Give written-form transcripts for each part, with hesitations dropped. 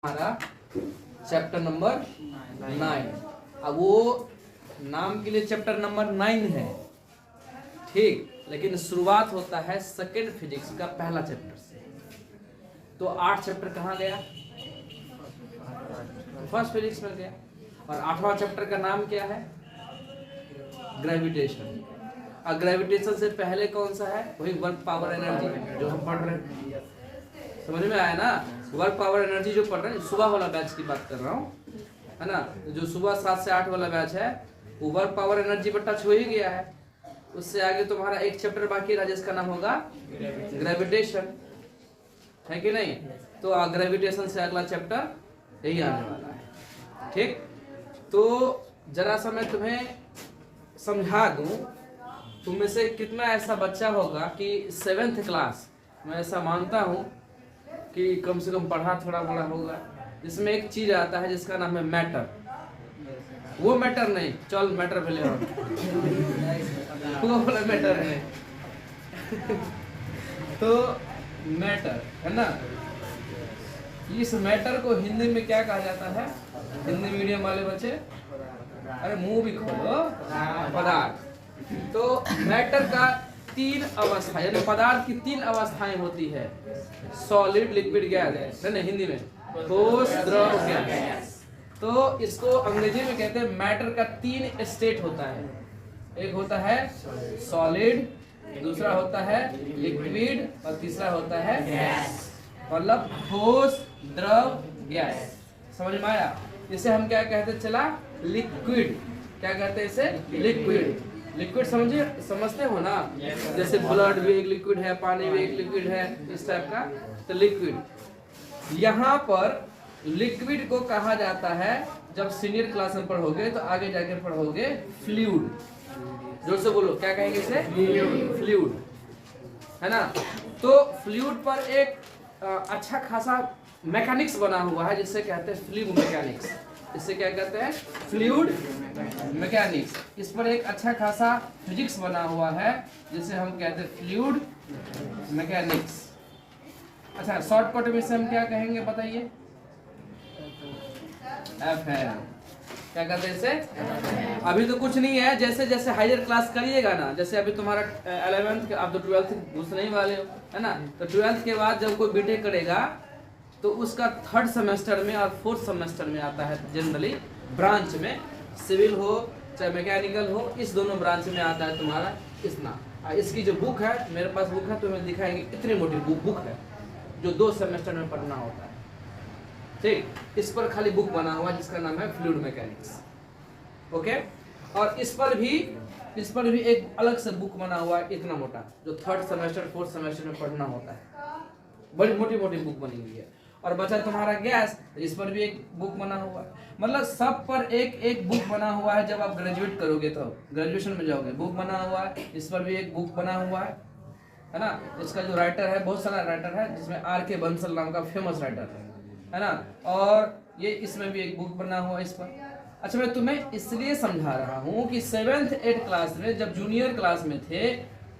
हमारा chapter number 9। अब वो नाम के लिए चैप्टर नंबर 9 है, ठीक, लेकिन शुरुआत होता है सेकेंड फिजिक्स का पहला चैप्टर से। तो 8 चैप्टर कहाँ गया? फर्स्ट फिजिक्स में गया। और 8वां चैप्टर का नाम क्या है? ग्रेविटेशन। और ग्रेविटेशन से पहले कौन सा है? वही वर्क पावर एनर्जी जो हम पढ़ रहे हैं। समझ में आया ना? वर्क पावर एनर्जी जो पढ़ रहे हैं, सुबह वाला बैच की बात कर रहा हूँ, है ना? जो सुबह 7 से 8 वाला बैच है वो वर्क पावर एनर्जी पर टच हो ही गया है। उससे आगे तुम्हारा एक चैप्टर बाकी रहा जिसका नाम होगा ग्रेविटेशन, है कि नहीं? तो ग्रेविटेशन से अगला चैप्टर यही आने वाला है, ठीक। तो जरा सा मैं तुम्हें समझा दूं, तुम में से कितना ऐसा बच्चा होगा कि 7th क्लास, मैं ऐसा मानता हूं कि कम से कम पढ़ा थोड़ा बड़ा होगा, जिसमें एक चीज आता है जिसका नाम है मैटर। वो मैटर नहीं, चल मैटर पहले वो बोला मैटर नहीं तो मैटर है ना। इस मैटर को हिंदी में क्या कहा जाता है? हिंदी मीडियम वाले बच्चे, अरे मुंह भी खोलो, पदार्थ। तो मैटर का 3 अवस्था, यानी पदार्थ की 3 अवस्थाएं होती है, सॉलिड, लिक्विड, गैस, है ना? हिंदी में ठोस, द्रव, गैस। तो इसको अंग्रेजी में कहते हैं मैटर का 3 स्टेट होता है। एक होता है सॉलिड, दूसरा होता है लिक्विड और तीसरा होता है गैस। मतलब ठोस, द्रव, गैस। समझ में आया? इसे हम क्या कहते चला? लिक्विड। क्या कहते हैं इसे? लिक्विड। लिक्विड समझते हो ना? जैसे ब्लड भी एक लिक्विड है, पानी भी एक लिक्विड है, इस टाइप का। तो लिक्विड, यहाँ पर लिक्विड को कहा जाता है, जब सीनियर क्लास में पढ़ोगे तो आगे जाके पढ़ोगे फ्लूइड। जोर से बोलो, क्या कहेंगे इसे? फ्लूइड, है ना? तो फ्लूइड पर एक अच्छा खासा मैकेनिक्स बना हुआ है जिससे कहते हैं फ्लूइड मैकेनिक्स। इससे क्या कहते हैं? Fluid mechanics. इस पर एक अच्छा खासा फिजिक्स बना हुआ है जिसे हम कहते हैं फ्लूइड मैकेनिक्स। अच्छा, शॉर्टकट में से हम क्या कहेंगे बताइए? FM। क्या कहते हैं इसे? अभी तो कुछ नहीं है, जैसे जैसे हायर क्लास करिएगा ना, जैसे अभी तुम्हारा 11th, आप तो 12th घुसने ही वाले हो, है ना? तो 12th के बाद जब कोई बीटेक करेगा तो उसका 3rd सेमेस्टर में और 4th सेमेस्टर में आता है जनरली ब्रांच में, सिविल हो चाहे मैकेनिकल हो, इस दोनों ब्रांच में आता है तुम्हारा इतना। इसकी जो बुक है, मेरे पास बुक है, तुम्हें दिखाएंगे इतनी मोटी बुक है जो 2 सेमेस्टर में पढ़ना होता है, ठीक। इस पर खाली बुक बना हुआ जिसका नाम है फ्लूइड मैकेनिक्स, ओके। और इस पर भी एक अलग से बुक बना हुआ है इतना मोटा, जो 3rd सेमेस्टर 4th सेमेस्टर में पढ़ना होता है। बड़ी मोटी मोटी बुक बनी हुई है। और बचा तुम्हारा गैस, इस पर भी एक बुक बना हुआ है। मतलब सब पर एक एक बुक बना हुआ है। जब आप ग्रेजुएट करोगे तो ग्रेजुएशन में जाओगे, बुक बना हुआ है। इस पर भी एक बुक बना हुआ है ना? इसका जो राइटर है, बहुत सारा राइटर है, जिसमें R.K. बंसल नाम का फेमस राइटर है ना? और ये इसमें भी एक बुक बना हुआ है इस पर। अच्छा, मैं तुम्हें इसलिए समझा रहा हूँ कि 7th 8th क्लास में जब जूनियर क्लास में थे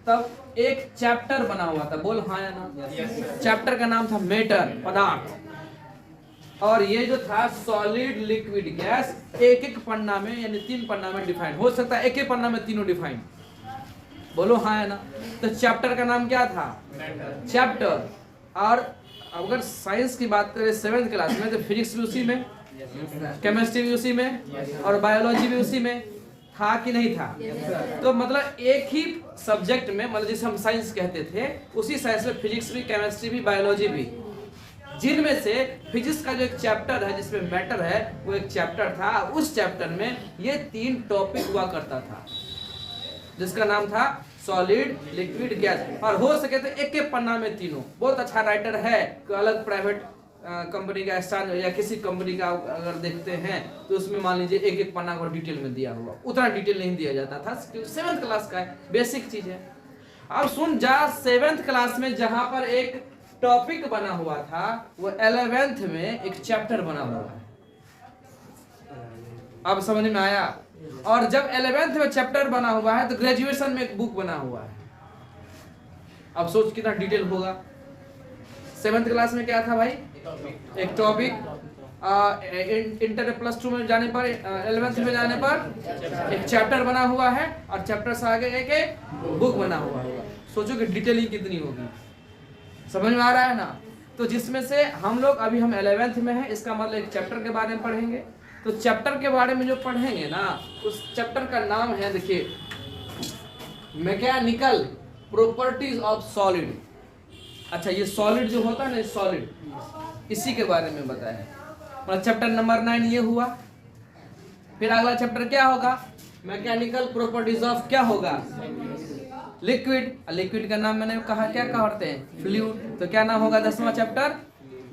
तब एक चैप्टर बना हुआ था। बोल हाँ या ना? चैप्टर का नाम था मैटर, पदार्थ। और ये जो था सॉलिड, लिक्विड, गैस, एक एक पन्ना में, यानी 3 पन्ना में डिफाइन हो सकता है, एक एक पन्ना में तीनों डिफाइन। बोलो हाँ या ना? तो चैप्टर का नाम क्या था? चैप्टर। और अगर साइंस की बात करें 7th क्लास में, तो फिजिक्स भी उसी में, केमिस्ट्री भी उसी में, और बायोलॉजी भी उसी में था कि नहीं था? तो मतलब एक ही सब्जेक्ट में, मतलब जिसे हम साइंस कहते थे, उसी साइंस में फिजिक्स भी, केमिस्ट्री भी, बायोलॉजी भी, जिनमें से फिजिक्स का जो एक चैप्टर है जिसमें मैटर है, वो एक चैप्टर था। उस चैप्टर में ये 3 टॉपिक हुआ करता था जिसका नाम था सॉलिड, लिक्विड, गैस। और हो सके तो एक एक पन्ना में तीनों। बहुत अच्छा राइटर है, कोई अलग प्राइवेट कंपनी का स्टार या किसी कंपनी का अगर देखते हैं तो उसमें मान लीजिए एक एक पन्ना को डिटेल में दिया हुआ, उतना डिटेल नहीं दिया जाता था क्योंकि 7th क्लास का है, बेसिक चीज है। अब सुन जा, 7th क्लास में जहां पर एक टॉपिक बना हुआ था, वो 11th में एक चैप्टर बना हुआ है। अब समझ में आया? और जब 11th में चैप्टर बना हुआ है तो ग्रेजुएशन में एक बुक बना हुआ है। अब सोच कितना डिटेल होगा। 7th क्लास में क्या था भाई? एक टॉपिक, इंटर +2 में जाने पर 11th में जाने पर एक चैप्टर बना हुआ है और चैप्टर से आगे एक बुक बना हुआ होगा। सोचो कि डिटेलिंग कितनी होगी, समझ में आ रहा है ना। तो जिसमें से हम लोग अभी हम 11th में हैं, इसका मतलब एक चैप्टर के बारे में पढ़ेंगे। तो चैप्टर के बारे में जो पढ़ेंगे ना, उस चैप्टर का नाम है, देखिए, मैकेनिकल प्रॉपर्टीज ऑफ सॉलिड। अच्छा, ये सॉलिड जो होता है ना, सॉलिड, इसी के बारे में बताया। मतलब चैप्टर नंबर 9 ये हुआ। फिर अगला चैप्टर क्या होगा? मैकेनिकल प्रॉपर्टीज ऑफ क्या होगा? लिक्विड। लिक्विड का नाम मैंने कहा क्या कहते हैं? फ्लूइड। तो क्या नाम होगा 10वां chapter?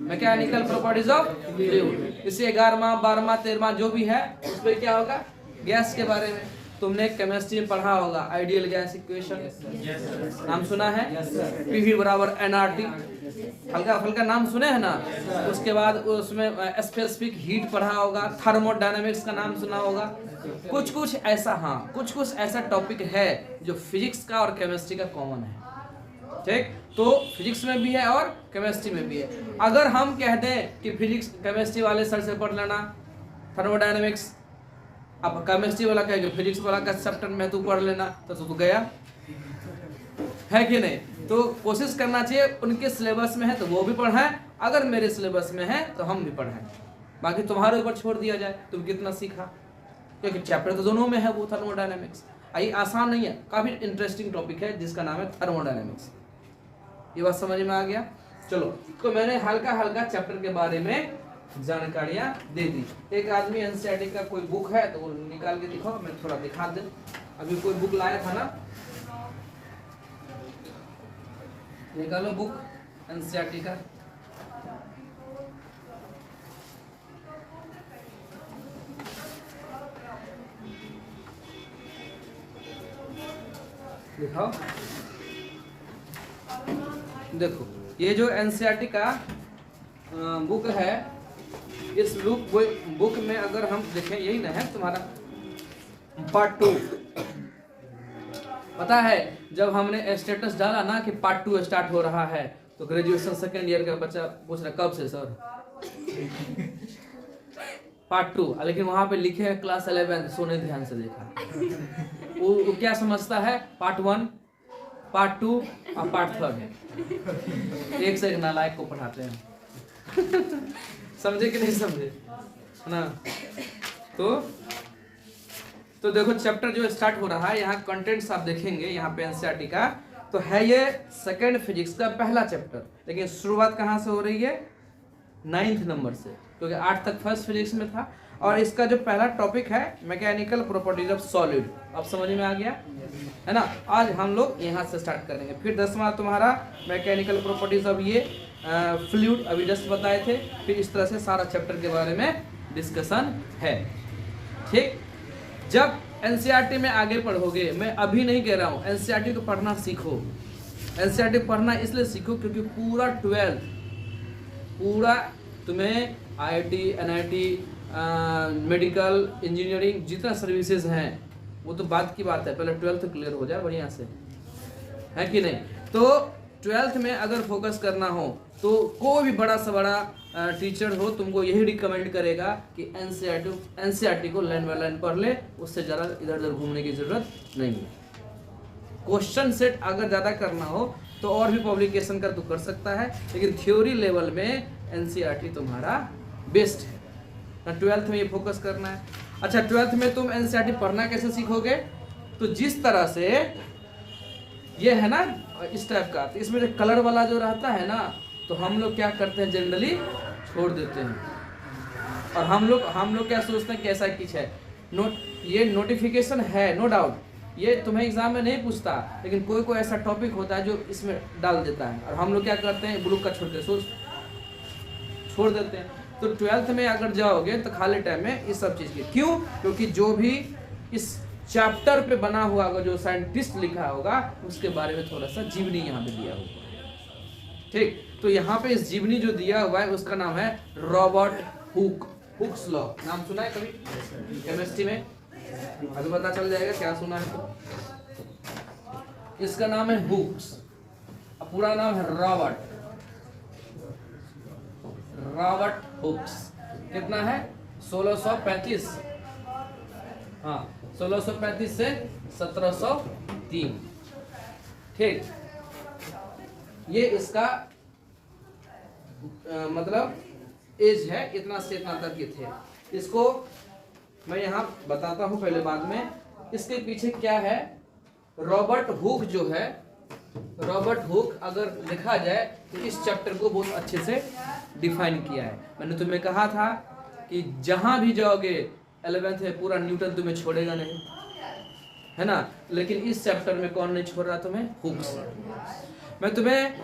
Mechanical properties of fluid. इसे 11वां 12वां 13वां जो भी है उस पर क्या होगा? गैस के बारे में। तुमने केमिस्ट्री में पढ़ा होगा आइडियल गैस इक्वेशन, नाम सुना है? पीवी बराबर एनआरटी, हल्का फुल्का नाम सुने हैं ना। उसके बाद उसमें स्पेसिफिक हीट पढ़ा होगा, थर्मोडायनामिक्स का नाम सुना होगा। कुछ कुछ ऐसा, हाँ, कुछ कुछ ऐसा टॉपिक है जो फिजिक्स का और केमिस्ट्री का कॉमन है। ठीक, तो फिजिक्स में भी है और केमिस्ट्री में भी है। अगर हम कह दें कि फिजिक्स केमिस्ट्री वाले सर से पढ़ लेना थर्मोडायनामिक्स, अब केमिस्ट्री वाला कहेगा फिजिक्स वाला का चैप्टर में तू पढ़ लेना, तो गया है कि नहीं। तो कोशिश करना चाहिए उनके सिलेबस में है तो वो भी पढ़ाएं, अगर मेरे सिलेबस में है तो हम भी पढ़ाएं। बाकी तुम्हारे ऊपर छोड़ दिया जाए तुम कितना सीखा, क्योंकि चैप्टर तो दोनों में है वो थर्मोडायनामिक्स। ये आसान नहीं है, काफी इंटरेस्टिंग टॉपिक है जिसका नाम है थर्मोडायनामिक्स। ये बात समझ में आ गया? चलो, तो मैंने हल्का हल्का चैप्टर के बारे में जानकारियां दे दी। एक आदमी एनसीईआरटी का कोई बुक है तो वो निकाल के दिखाओ, मैं थोड़ा दिखा दूं। अभी कोई बुक लाया था ना, निकालो बुक एनसीईआरटी का। दिखाओ, देखो ये जो एनसीईआरटी का बुक है, इस बुक में अगर हम देखें, यही ना है तुम्हारा पार्ट 2। पता है जब हमने स्टेटस डाला ना कि पार्ट 2 स्टार्ट हो रहा है, तो ग्रेजुएशन सेकेंड ईयर का बच्चा पूछ रहा कब से सर पार्ट 2, लेकिन वहां पे लिखे है क्लास 11, सोने ध्यान से देखा। वो क्या समझता है? पार्ट 1, पार्ट 2 और पार्ट 3 एक से एक नालायक को पढ़ाते हैं। समझे कि नहीं समझे ना। तो देखो चैप्टर जो स्टार्ट हो रहा है, यहाँ कंटेंट्स आप देखेंगे यहाँ पे एनसीईआरटी का, तो है ये सेकंड फिजिक्स का पहला चैप्टर। लेकिन शुरुआत कहाँ से हो रही है? 9th नंबर से, क्योंकि 8 तक फर्स्ट फिजिक्स में था। और इसका जो पहला टॉपिक है मैकेनिकल प्रॉपर्टीज ऑफ सॉलिड। अब समझ में आ गया है ना। आज हम लोग यहाँ से स्टार्ट करेंगे। फिर 10वां तुम्हारा मैकेनिकल प्रॉपर्टीज ऑफ ये फ्लूइड, अभी जस्ट बताए थे। फिर इस तरह से सारा चैप्टर के बारे में डिस्कशन है। ठीक, जब एनसीईआरटी में आगे पढ़ोगे, मैं अभी नहीं कह रहा हूँ, एनसीईआरटी को पढ़ना सीखो। एनसीईआरटी पढ़ना इसलिए सीखो क्योंकि पूरा 12 पूरा तुम्हें आईआईटी, एनआईटी, मेडिकल, इंजीनियरिंग जितना सर्विसेज हैं वो तो बात की बात है, पहले 12th क्लियर हो जाए बढ़िया से, है कि नहीं। तो 12th में अगर फोकस करना हो तो कोई भी बड़ा से बड़ा टीचर हो तुमको यही रिकमेंड करेगा कि एनसीईआरटी को लाइन बाय लाइन पढ़ ले, उससे ज़्यादा इधर उधर घूमने की जरूरत नहीं है। क्वेश्चन सेट अगर ज़्यादा करना हो तो और भी पब्लिकेशन का तो कर सकता है, लेकिन थ्योरी लेवल में एनसीईआरटी तुम्हारा बेस्ट है। 12th में ये फोकस करना है। अच्छा, 12th में तुम एनसीईआरटी पढ़ना कैसे सीखोगे? तो जिस तरह से ये है ना इस टाइप का, तो इसमें जो कलर वाला जो रहता है ना, तो हम लोग क्या करते हैं जनरली छोड़ देते हैं। और हम लोग क्या सोचते हैं कि ऐसा कुछ है। ये नोटिफिकेशन है, नो डाउट, ये तुम्हें एग्जाम में नहीं पूछता, लेकिन कोई कोई ऐसा टॉपिक होता है जो इसमें डाल देता है, और हम लोग क्या करते हैं ब्लू का छोड़ देते हैं। तो 12th में अगर जाओगे तो खाली टाइम में इस सब चीज़ की, क्यों? क्योंकि जो भी इस चैप्टर पे बना हुआ होगा, जो साइंटिस्ट लिखा होगा, उसके बारे में थोड़ा सा जीवनी यहाँ पे दिया हुआ। ठीक, तो यहाँ पे इस जीवनी जो दिया हुआ है उसका नाम है रॉबर्ट हुक्स लॉ। नाम सुना है कभी केमिस्ट्री में? अभी पता चल जाएगा क्या सुना है। तो इसका नाम है हुक्स, पूरा नाम है रॉबर्ट हुक्स। कितना है 1635, हाँ 1635 से 1703, ठीक। ये इसका मतलब एज है, इतना से इतना तक के थे। इसको मैं यहाँ बताता हूँ पहले, बाद में इसके पीछे क्या है। रॉबर्ट हुक जो है, रॉबर्ट हुक अगर देखा जाए तो इस चैप्टर को बहुत अच्छे से डिफाइन किया है। मैंने तुम्हें कहा था कि जहां भी जाओगे 11th में पूरा न्यूटन तुम्हें छोड़ेगा नहीं, है ना, लेकिन इस चैप्टर में कौन नहीं छोड़ रहा तुम्हें, हुक्स। मैं तुम्हें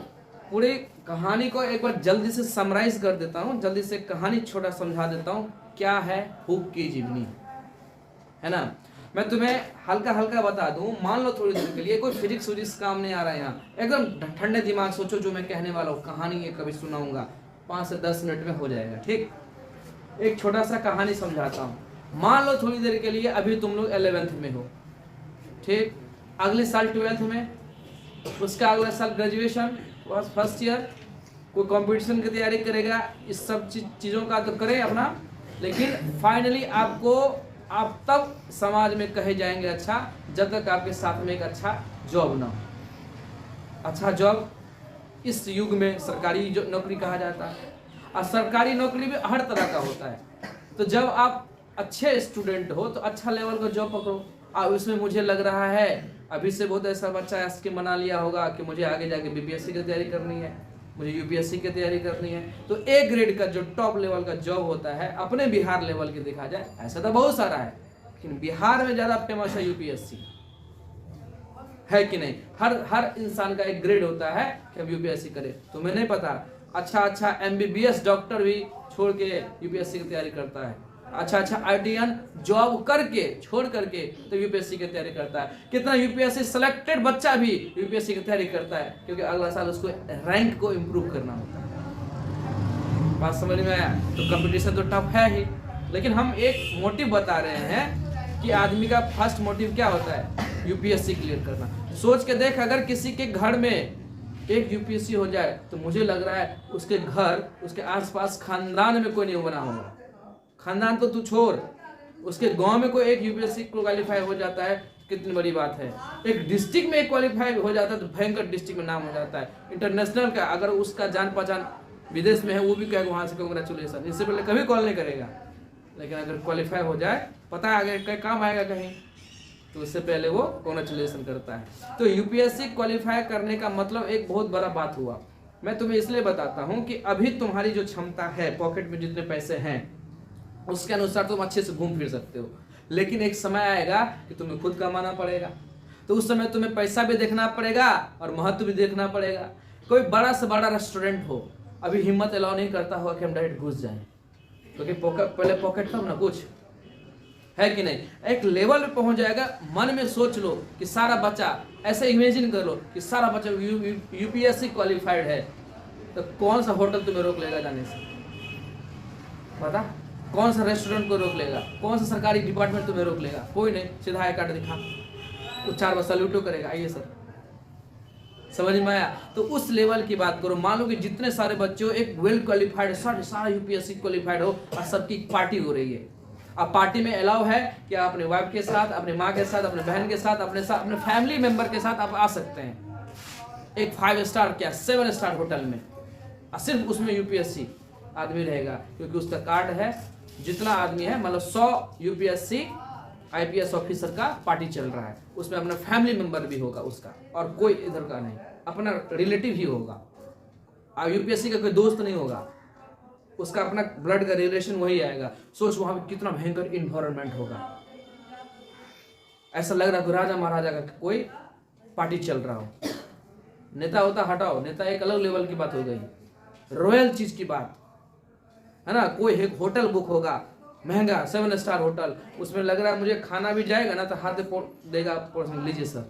पूरी कहानी को एक बार जल्दी से समराइज कर देता हूँ, जल्दी से कहानी छोटा समझा देता हूँ क्या है हुक की जीवनी, है ना। मैं तुम्हें हल्का हल्का बता दूं, मान लो थोड़ी देर के लिए, कोई फिजिक्स विजिक्स काम नहीं आ रहा है यहाँ, एकदम ठंडे दिमाग सोचो जो मैं कहने वाला हूँ। कहानी ये कभी सुनाऊंगा 5 से 10 मिनट में हो जाएगा, ठीक। एक छोटा सा कहानी समझाता हूँ। मान लो थोड़ी देर के लिए अभी तुम लोग 11th में हो, ठीक, अगले साल 12th में, उसका अगले साल ग्रेजुएशन, फर्स्ट ईयर, कोई कंपटीशन की तैयारी करेगा, इस सब चीज़ों का तो करे अपना, लेकिन फाइनली आप तब समाज में कहे जाएंगे अच्छा, जब तक आपके साथ में एक अच्छा जॉब ना हो। अच्छा जॉब इस युग में सरकारी जो नौकरी कहा जाता है, और सरकारी नौकरी भी हर तरह का होता है। तो जब आप अच्छे स्टूडेंट हो तो अच्छा लेवल का जॉब पकड़ो। और उसमें मुझे लग रहा है अभी से बहुत ऐसा बच्चा ऐसे मना लिया होगा कि मुझे आगे जाके बीपीएससी की तैयारी करनी है, मुझे यूपीएससी की तैयारी करनी है। तो ए ग्रेड का जो टॉप लेवल का जॉब होता है अपने बिहार लेवल के देखा जाए, ऐसा तो बहुत सारा है, लेकिन बिहार में ज्यादा फेमस है यूपीएससी, है कि नहीं। हर इंसान का एक ग्रेड होता है कि हम यूपीएससी करें। तुम्हें नहीं पता, अच्छा एमबीबीएस डॉक्टर भी छोड़ के यूपीएससी की तैयारी करता है, अच्छा आईटीएन जॉब करके छोड़ करके तो यूपीएससी की तैयारी करता है। कितना यूपीएससी सिलेक्टेड बच्चा भी यूपीएससी की तैयारी करता है, क्योंकि अगला साल उसको रैंक को इम्प्रूव करना होता है। बात समझ में आया। तो कंपटीशन तो टफ है ही, लेकिन हम एक मोटिव बता रहे हैं कि आदमी का फर्स्ट मोटिव क्या होता है, यूपीएससी क्लियर करना। सोच के देख, अगर किसी के घर में एक यूपीएससी हो जाए तो मुझे लग रहा है उसके घर, उसके आसपास खानदान में कोई नहीं बना होगा। खानदान तो तू छोड़, उसके गांव में कोई एक यूपीएससी क्वालिफाई हो जाता है, कितनी बड़ी बात है। एक डिस्ट्रिक्ट में एक क्वालिफाई हो जाता है तो भयंकर डिस्ट्रिक्ट में नाम हो जाता है। इंटरनेशनल का अगर उसका जान पहचान विदेश में है, वो भी कहेगा वहां से कांग्रेचुलेसन, इससे पहले कभी कॉल नहीं करेगा। लेकिन अगर क्वालिफाई हो जाए, पता है आगे कहीं काम आएगा कहीं, तो उससे पहले वो कांग्रेचुलेसन करता है। तो यूपीएससी क्वालिफाई करने का मतलब एक बहुत बड़ा बात हुआ। मैं तुम्हें इसलिए बताता हूँ कि अभी तुम्हारी जो क्षमता है, पॉकेट में जितने पैसे हैं उसके अनुसार तुम अच्छे से घूम फिर सकते हो, लेकिन एक समय आएगा कि तुम्हें खुद कमाना पड़ेगा। तो उस समय तुम्हें पैसा भी देखना पड़ेगा और महत्व भी देखना पड़ेगा। कोई बड़ा से बड़ा रेस्टोरेंट हो, अभी हिम्मत अलाउ नहीं करता हो कि हम डायरेक्ट घुस जाएं, क्योंकि पहले पॉकेट तब ना कुछ है कि नहीं। एक लेवल पे पहुंच जाएगा, मन में सोच लो कि सारा बच्चा, ऐसे इमेजिन कर लो कि सारा बच्चा यूपीएससी क्वालिफाइड है, तो कौन सा होटल तुम्हें रोक लेगा जाने से, पता? कौन सा रेस्टोरेंट को रोक लेगा, कौन सा सरकारी डिपार्टमेंट तुम्हें रोक लेगा? कोई नहीं। सीधा आई कार्ड दिखा, वो 4 बार सल्यूटो करेगा, आइए सर। समझ में आया? तो उस लेवल की बात करो। मान लो कि जितने सारे बच्चे हो, एक वेल क्वालिफाइड, सारा यूपीएससी क्वालिफाइड हो और सबकी पार्टी हो रही है। अब पार्टी में अलाउ है कि आप अपने वाइफ के साथ, अपने माँ के साथ, अपने बहन के साथ, अपने फैमिली मेंबर के साथ आप आ सकते हैं एक 5 स्टार क्या 7 स्टार होटल में, और सिर्फ उसमें यूपीएससी आदमी रहेगा, क्योंकि उसका कार्ड है। जितना आदमी है, मतलब 100 यूपीएससी आईपीएस ऑफिसर का पार्टी चल रहा है, उसमें अपना फैमिली मेंबर भी होगा उसका, और कोई इधर का नहीं, अपना रिलेटिव ही होगा। और यूपीएससी का कोई दोस्त नहीं होगा, उसका अपना ब्लड का रिलेशन वही आएगा। सोच वहां पे कितना भयंकर इन्वायरमेंट होगा। ऐसा लग रहा है राजा महाराजा का कोई पार्टी चल रहा हो। नेता होता हटाओ, नेता एक अलग लेवल की बात हो गई, रॉयल चीज की बात है ना। कोई एक होटल बुक होगा महंगा 7 स्टार होटल, उसमें लग रहा है मुझे खाना भी जाएगा ना तो हाथ देगा, लीजिए सर।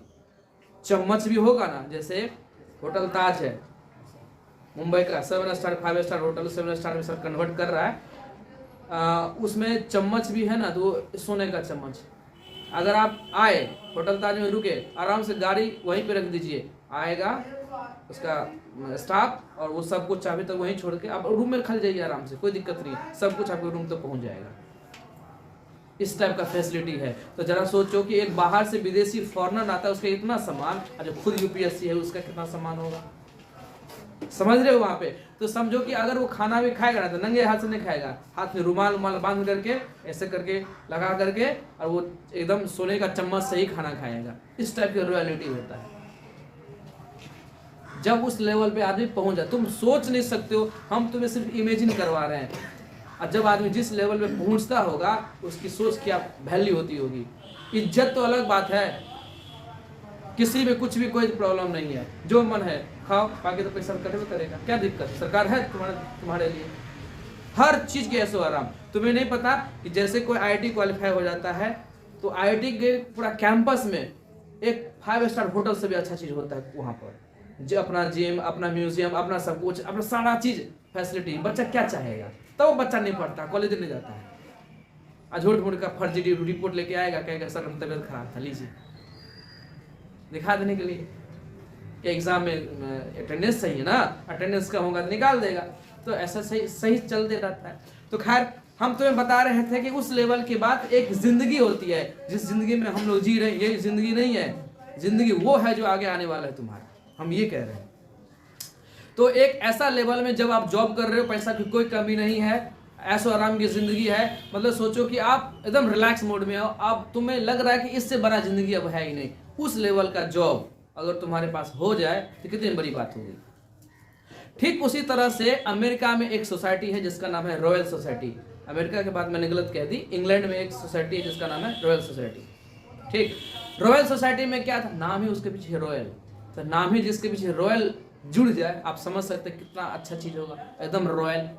चम्मच भी होगा ना, जैसे होटल ताज है मुंबई का, 7 स्टार 5 स्टार होटल 7 स्टार में सर कन्वर्ट कर रहा है। उसमें चम्मच भी है ना, तो सोने का चम्मच। अगर आप आए होटल ताज में रुके, आराम से गाड़ी वहीं पे रख दीजिए, आएगा उसका स्टाफ, और वो सब कुछ चाबी तक वहीं छोड़ के आप रूम में खल जाइए आराम से, कोई दिक्कत नहीं, सब कुछ आपके रूम तक पहुंच जाएगा। इस टाइप का फैसिलिटी है। तो जरा सोचो कि एक बाहर से विदेशी फॉरेनर आता है, उसका इतना सामान, जो खुद यूपीएससी है उसका कितना सामान होगा, समझ रहे हो वहां पे। तो समझो कि अगर वो खाना भी खाएगा ना तो नंगे हाथ से नहीं खाएगा, हाथ में रुमाल बांध करके ऐसे करके लगा करके, और वो एकदम सोने का चम्मच से ही खाना खाएगा। इस टाइप का रॉयलिटी होता है। जब उस लेवल पे आदमी पहुंच जाए, तुम सोच नहीं सकते हो, हम तुम्हें सिर्फ इमेजिन करवा रहे हैं। और जब आदमी जिस लेवल पे पहुंचता होगा, उसकी सोच क्या वैल्यू होती होगी। इज्जत तो अलग बात है, किसी में कुछ भी कोई प्रॉब्लम नहीं है, जो मन है खाओ, बाकी तो पैसा कटेगा करेगा, क्या दिक्कत, सरकार है तुम्हारे लिए हर चीज के ऐसो आराम। तुम्हें नहीं पता कि जैसे कोई आईआईटी क्वालिफाई हो जाता है तो आईआईटी के पूरा कैंपस में एक 5 स्टार होटल से भी अच्छा चीज होता है वहां पर, जो अपना जिम, अपना म्यूजियम, अपना सब कुछ, अपना सारा चीज फैसिलिटी। बच्चा क्या चाहेगा, तो वो बच्चा नहीं पढ़ता, कॉलेज नहीं जाता है, झूठ मूठ का फर्जी रिपोर्ट लेके आएगा, कहेगा सर तबियत खराब था, लीजिए दिखा देने के लिए। एग्जाम में अटेंडेंस सही है ना, अटेंडेंस कम होगा तो निकाल देगा। तो ऐसा सही चलते रहता है। तो खैर हम तुम्हें बता रहे थे कि उस लेवल के बाद एक जिंदगी होती है, जिस जिंदगी में हम लोग जी रहे हैं, ये जिंदगी नहीं है, जिंदगी वो है जो आगे आने वाला है तुम्हारा, हम ये कह रहे हैं। तो एक ऐसा लेवल में जब आप जॉब कर रहे हो, पैसा की कोई कमी नहीं है, ऐसो आराम की जिंदगी है, मतलब सोचो कि आप एकदम रिलैक्स मोड में हो, आप तुम्हें लग रहा है कि इससे बड़ा जिंदगी अब है ही नहीं। उस लेवल का जॉब अगर तुम्हारे पास हो जाए तो कितनी बड़ी बात होगी। ठीक उसी तरह से अमेरिका में एक सोसाइटी है जिसका नाम है रॉयल सोसाइटी। अमेरिका के बाद मैंने गलत कह दी, इंग्लैंड में एक सोसाइटी है जिसका नाम है रॉयल सोसाइटी। ठीक, रॉयल सोसाइटी में क्या था, नाम ही उसके पीछे रॉयल, तो नाम ही जिसके पीछे रॉयल जुड़ जाए, आप समझ सकते हैं कितना अच्छा चीज होगा, एकदम रॉयल।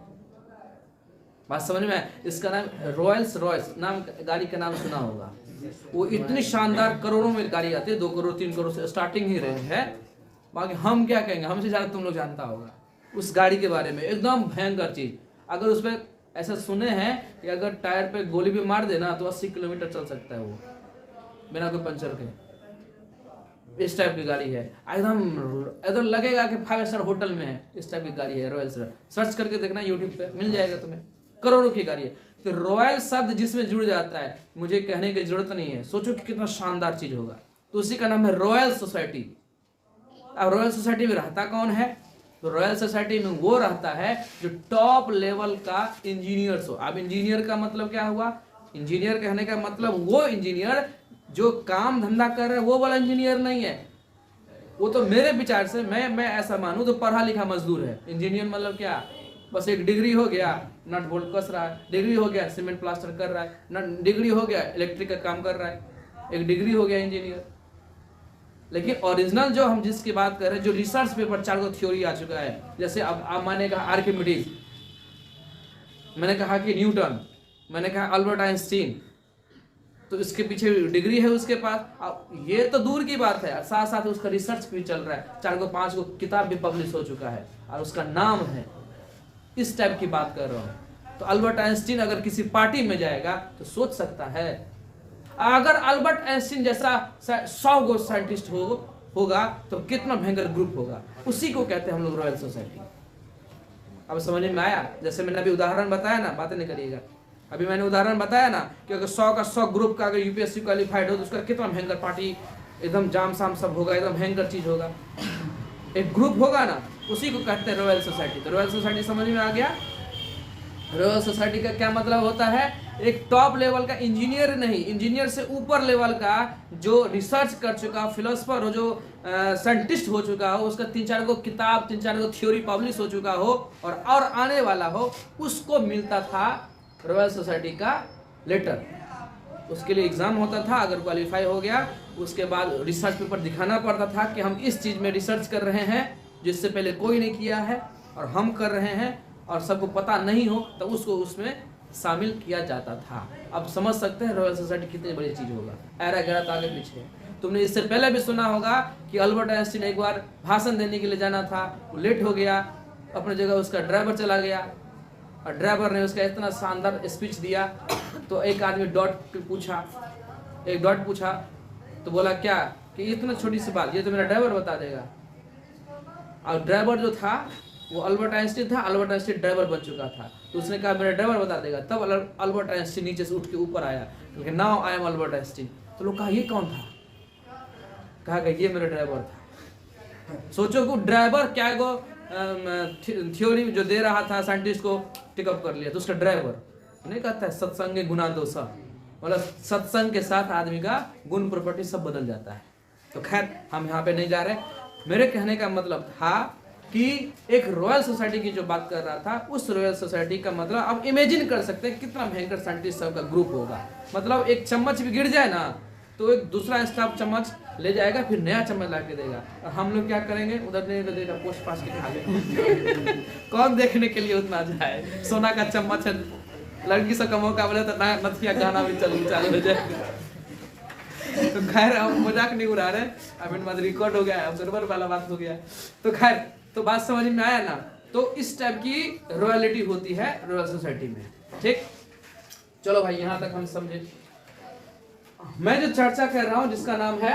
बात समझ में आए? इसका नाम रॉयल्स रॉयस नाम, गाड़ी का नाम सुना होगा। वो इतनी शानदार, करोड़ों में गाड़ी आती है, 2 करोड़ 3 करोड़ से स्टार्टिंग ही रेंज है। बाकी हम क्या कहेंगे, हमसे ज्यादा तुम लोग जानता होगा उस गाड़ी के बारे में, एकदम भयंकर चीज। अगर उस पर ऐसा सुने हैं कि अगर टायर पे गोली भी मार देना तो 80 किलोमीटर चल सकता है वो, बिना कोई पंचर के। इस टाइप की गाड़ी है, एकदम लगेगा कि 5 स्टार होटल में है। इस टाइप की गाड़ी है रॉयल। सर्च करके देखना यूट्यूब पे, मिल जाएगा तुम्हें, करोड़ों की गाड़ी है। तो रॉयल शब्द जिसमें जुड़ जाता है, मुझे कहने की जरूरत नहीं है, सोचो कि कितना शानदार चीज होगा। तो उसी का नाम है रॉयल सोसाइटी। अब रॉयल सोसाइटी में रहता कौन है, तो रॉयल सोसाइटी में वो रहता है जो टॉप लेवल का इंजीनियर्स हो। अब इंजीनियर का मतलब क्या हुआ, इंजीनियर कहने का मतलब वो इंजीनियर जो काम धंधा कर रहे हैं, वो वाला इंजीनियर नहीं है। वो तो मेरे विचार से मैं ऐसा मानूं तो पढ़ा लिखा मजदूर है। इंजीनियर मतलब क्या, बस एक डिग्री हो गया, नट बोल्ट कस रहा है, डिग्री हो गया सीमेंट प्लास्टर कर रहा है, डिग्री हो गया इलेक्ट्रिक का काम कर रहा है, एक डिग्री हो गया इंजीनियर। लेकिन ओरिजिनल जो हम जिसकी बात कर रहे हैं, जो रिसर्च पेपर 4 थ्योरी आ चुका है, जैसे अब मैंने कहा आर्किमिडीज, मैंने कहा कि न्यूटन, मैंने कहा अल्बर्ट आइंस्टीन, तो इसके पीछे डिग्री है उसके पास। अब ये तो दूर की बात है, साथ साथ उसका रिसर्च भी चल रहा है, 4-5 किताब भी पब्लिश हो चुका है और उसका नाम है। इस टाइप की बात कर रहा हूं। तो अल्बर्ट आइंस्टीन अगर किसी पार्टी में जाएगा तो सोच सकता है, अगर अल्बर्ट आइंस्टीन जैसा 100 गो साइंटिस्ट होगा तो कितना भयंकर ग्रुप होगा। उसी को कहते हैं हम लोग रॉयल सोसाइटी। अब समझ में आया? जैसे मैंने अभी उदाहरण बताया ना, बातें नहीं करिएगा, अभी मैंने उदाहरण बताया ना कि अगर 100 का 100 ग्रुप का अगर यूपीएससी क्वालिफाइड हो तो उसका कितना भयंकर पार्टी, एकदम जाम साम सब होगा, एकदम भयंकर चीज होगा, एक ग्रुप होगा ना, उसी को कहते हैं रॉयल सोसाइटी। तो रॉयल सोसाइटी समझ में आ गया? रॉयल सोसाइटी का क्या मतलब होता है, एक टॉप लेवल का इंजीनियर नहीं, इंजीनियर से ऊपर लेवल का जो रिसर्च कर चुका, फिलोसफर हो, जो साइंटिस्ट हो चुका हो, उसका 3-4 गो किताब, 3-4 गो थ्योरी पब्लिश हो चुका हो और आने वाला हो, उसको मिलता था रॉयल सोसाइटी का लेटर। उसके लिए एग्जाम होता था, अगर क्वालिफाई हो गया उसके बाद रिसर्च पेपर दिखाना पड़ता था कि हम इस चीज में रिसर्च कर रहे हैं जिससे पहले कोई नहीं किया है और हम कर रहे हैं, और सबको पता नहीं हो तो उसको उसमें शामिल किया जाता था। अब समझ सकते हैं रॉयल सोसाइटी कितनी बड़ी चीज होगा। ऐरा गहरा तो आगे पीछे। तुमने इससे पहले भी सुना होगा कि अल्बर्ट आइंस्टीन एक बार भाषण देने के लिए जाना था, वो लेट हो गया, अपनी जगह उसका ड्राइवर चला गया और ड्राइवर ने उसका इतना शानदार स्पीच दिया तो एक आदमी डॉट पूछा तो बोला क्या कि इतना छोटी सी बात ये तो मेरा ड्राइवर बता देगा। और ड्राइवर जो था वो अल्बर्ट आइंस्टीन था। अल्बर्ट आइंस्टीन ड्राइवर बन चुका था, तो उसने कहा मेरा ड्राइवर बता देगा। तब अल्बर्ट आइंस्टीन नीचे से उठ के ऊपर आया, लेकिन now I am Albert Einstein. तो लोग कहा ये कौन था? कहा कि ये मेरा ड्राइवर था। सोचो को ड्राइवर क्या को थ्योरी जो दे रहा था साइंटिस्ट को टिकअप कर लिया, तो उसका ड्राइवर नहीं कहता है सत्संग गुणा दोषा, मतलब सत्संग के साथ आदमी का गुण प्रॉपर्टी सब बदल जाता है। तो खैर हम यहाँ पे नहीं जा रहे। मेरे कहने का मतलब था कि एक रॉयल सोसाइटी की जो बात कर रहा था, उस रॉयल सोसाइटी का मतलब आप इमेजिन कर सकते हैं कितना भयंकर साइंटिस्ट सब का ग्रुप होगा। मतलब एक चम्मच भी गिर जाए ना तो एक दूसरा स्टाफ चम्मच ले जाएगा, फिर नया चम्मच ला के देगा, और हम लोग क्या करेंगे? उधर नहीं तो देगा, पोस्ट पास के खा लेंगे। कौन देखने के लिए उतना जाए? सोना का चम्मच है, लड़की से का मौका बोले तो नथिया गाना भी चालू हो जाएगा। तो खैर हम मजाक नहीं उड़ा रहे, अभी रिकॉर्ड हो गया, सर्वर वाला बात हो गया। तो खैर तो बात समझ में आया ना? तो इस टाइप की रॉयलिटी होती है रॉयल सोसाइटी में। ठीक, चलो भाई यहाँ तक हम समझे। मैं जो चर्चा कर रहा हूँ जिसका नाम है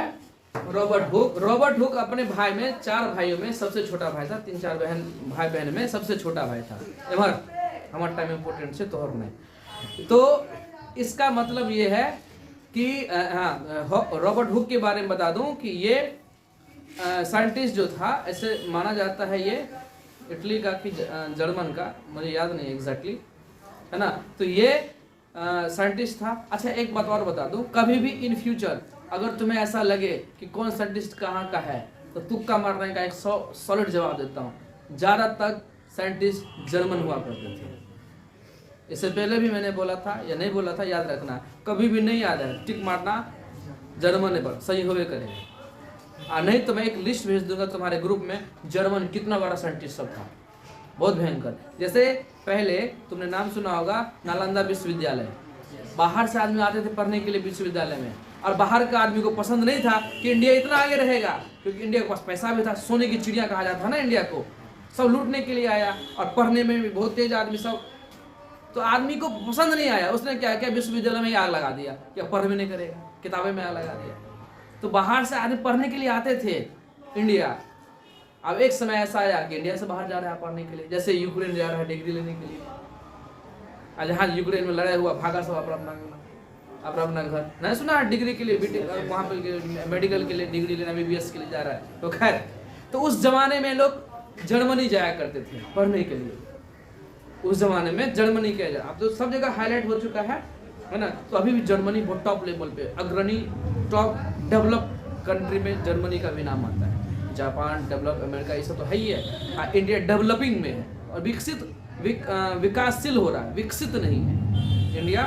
रॉबर्ट हुक। रॉबर्ट हुक अपने भाई में, 4 भाइयों में सबसे छोटा भाई था। 3-4 भाई बहन में सबसे छोटा भाई था। हमारे टाइम इम्पोर्टेंट से तोहर में। तो इसका मतलब ये है कि रॉबर्ट हुक के बारे में बता दूं कि ये साइंटिस्ट जो था, ऐसे माना जाता है ये इटली का कि जर्मन का, मुझे याद नहीं एग्जैक्टली, है ना। तो ये साइंटिस्ट था। अच्छा एक बात और बता दूं, कभी भी इन फ्यूचर अगर तुम्हें ऐसा लगे कि कौन साइंटिस्ट कहाँ का है, तो तुक्का मारने का एक सॉलिड जवाब देता हूँ। ज़्यादातर साइंटिस्ट जर्मन हुआ करते थे। इससे पहले भी मैंने बोला था या नहीं बोला था, याद रखना, कभी भी नहीं याद है टिक मारना जर्मन पर, सही होवे करेगा। और नहीं तो मैं एक लिस्ट भेज दूंगा तुम्हारे ग्रुप में, जर्मन कितना बड़ा साइंटिस्ट सब था, बहुत भयंकर। जैसे पहले तुमने नाम सुना होगा नालंदा विश्वविद्यालय, बाहर से आदमी आते थे पढ़ने के लिए विश्वविद्यालय में, और बाहर का आदमी को पसंद नहीं था कि इंडिया इतना आगे रहेगा, क्योंकि इंडिया के पास पैसा भी था, सोने की चिड़िया कहा जाता था ना इंडिया को। सब लूटने के लिए आया और पढ़ने में भी बहुत तेज आदमी सब, तो आदमी को पसंद नहीं आया। उसने क्या किया, विश्वविद्यालय में आग लगा दिया, क्या पढ़ भी नहीं करेगा, किताबें में आग लगा दिया। तो बाहर से आदमी पढ़ने के लिए आते थे इंडिया। अब एक समय ऐसा आया कि इंडिया से बाहर जा रहा है पढ़ने के लिए, जैसे यूक्रेन जा रहा है डिग्री लेने के लिए। आज हाँ यूक्रेन में लड़ाई हुआ, भागा सब अपना घर, नहीं सुना डिग्री के लिए, बीटेक वहाँ पे मेडिकल के लिए डिग्री लेना, MBBS के लिए जा रहा है। तो खैर, तो उस जमाने में लोग जर्मनी जाया करते थे पढ़ने के लिए। उस जमाने में जर्मनी के, अब तो सब जगह हाईलाइट हो चुका है ना। तो अभी भी जर्मनी बहुत टॉप लेवल पे, अग्रणी टॉप डेवलप कंट्री में जर्मनी का भी नाम आता है। जापान डेवलप, अमेरिका ये सब तो है ही है। इंडिया डेवलपिंग में है और विकासशील हो रहा है, विकसित नहीं है। इंडिया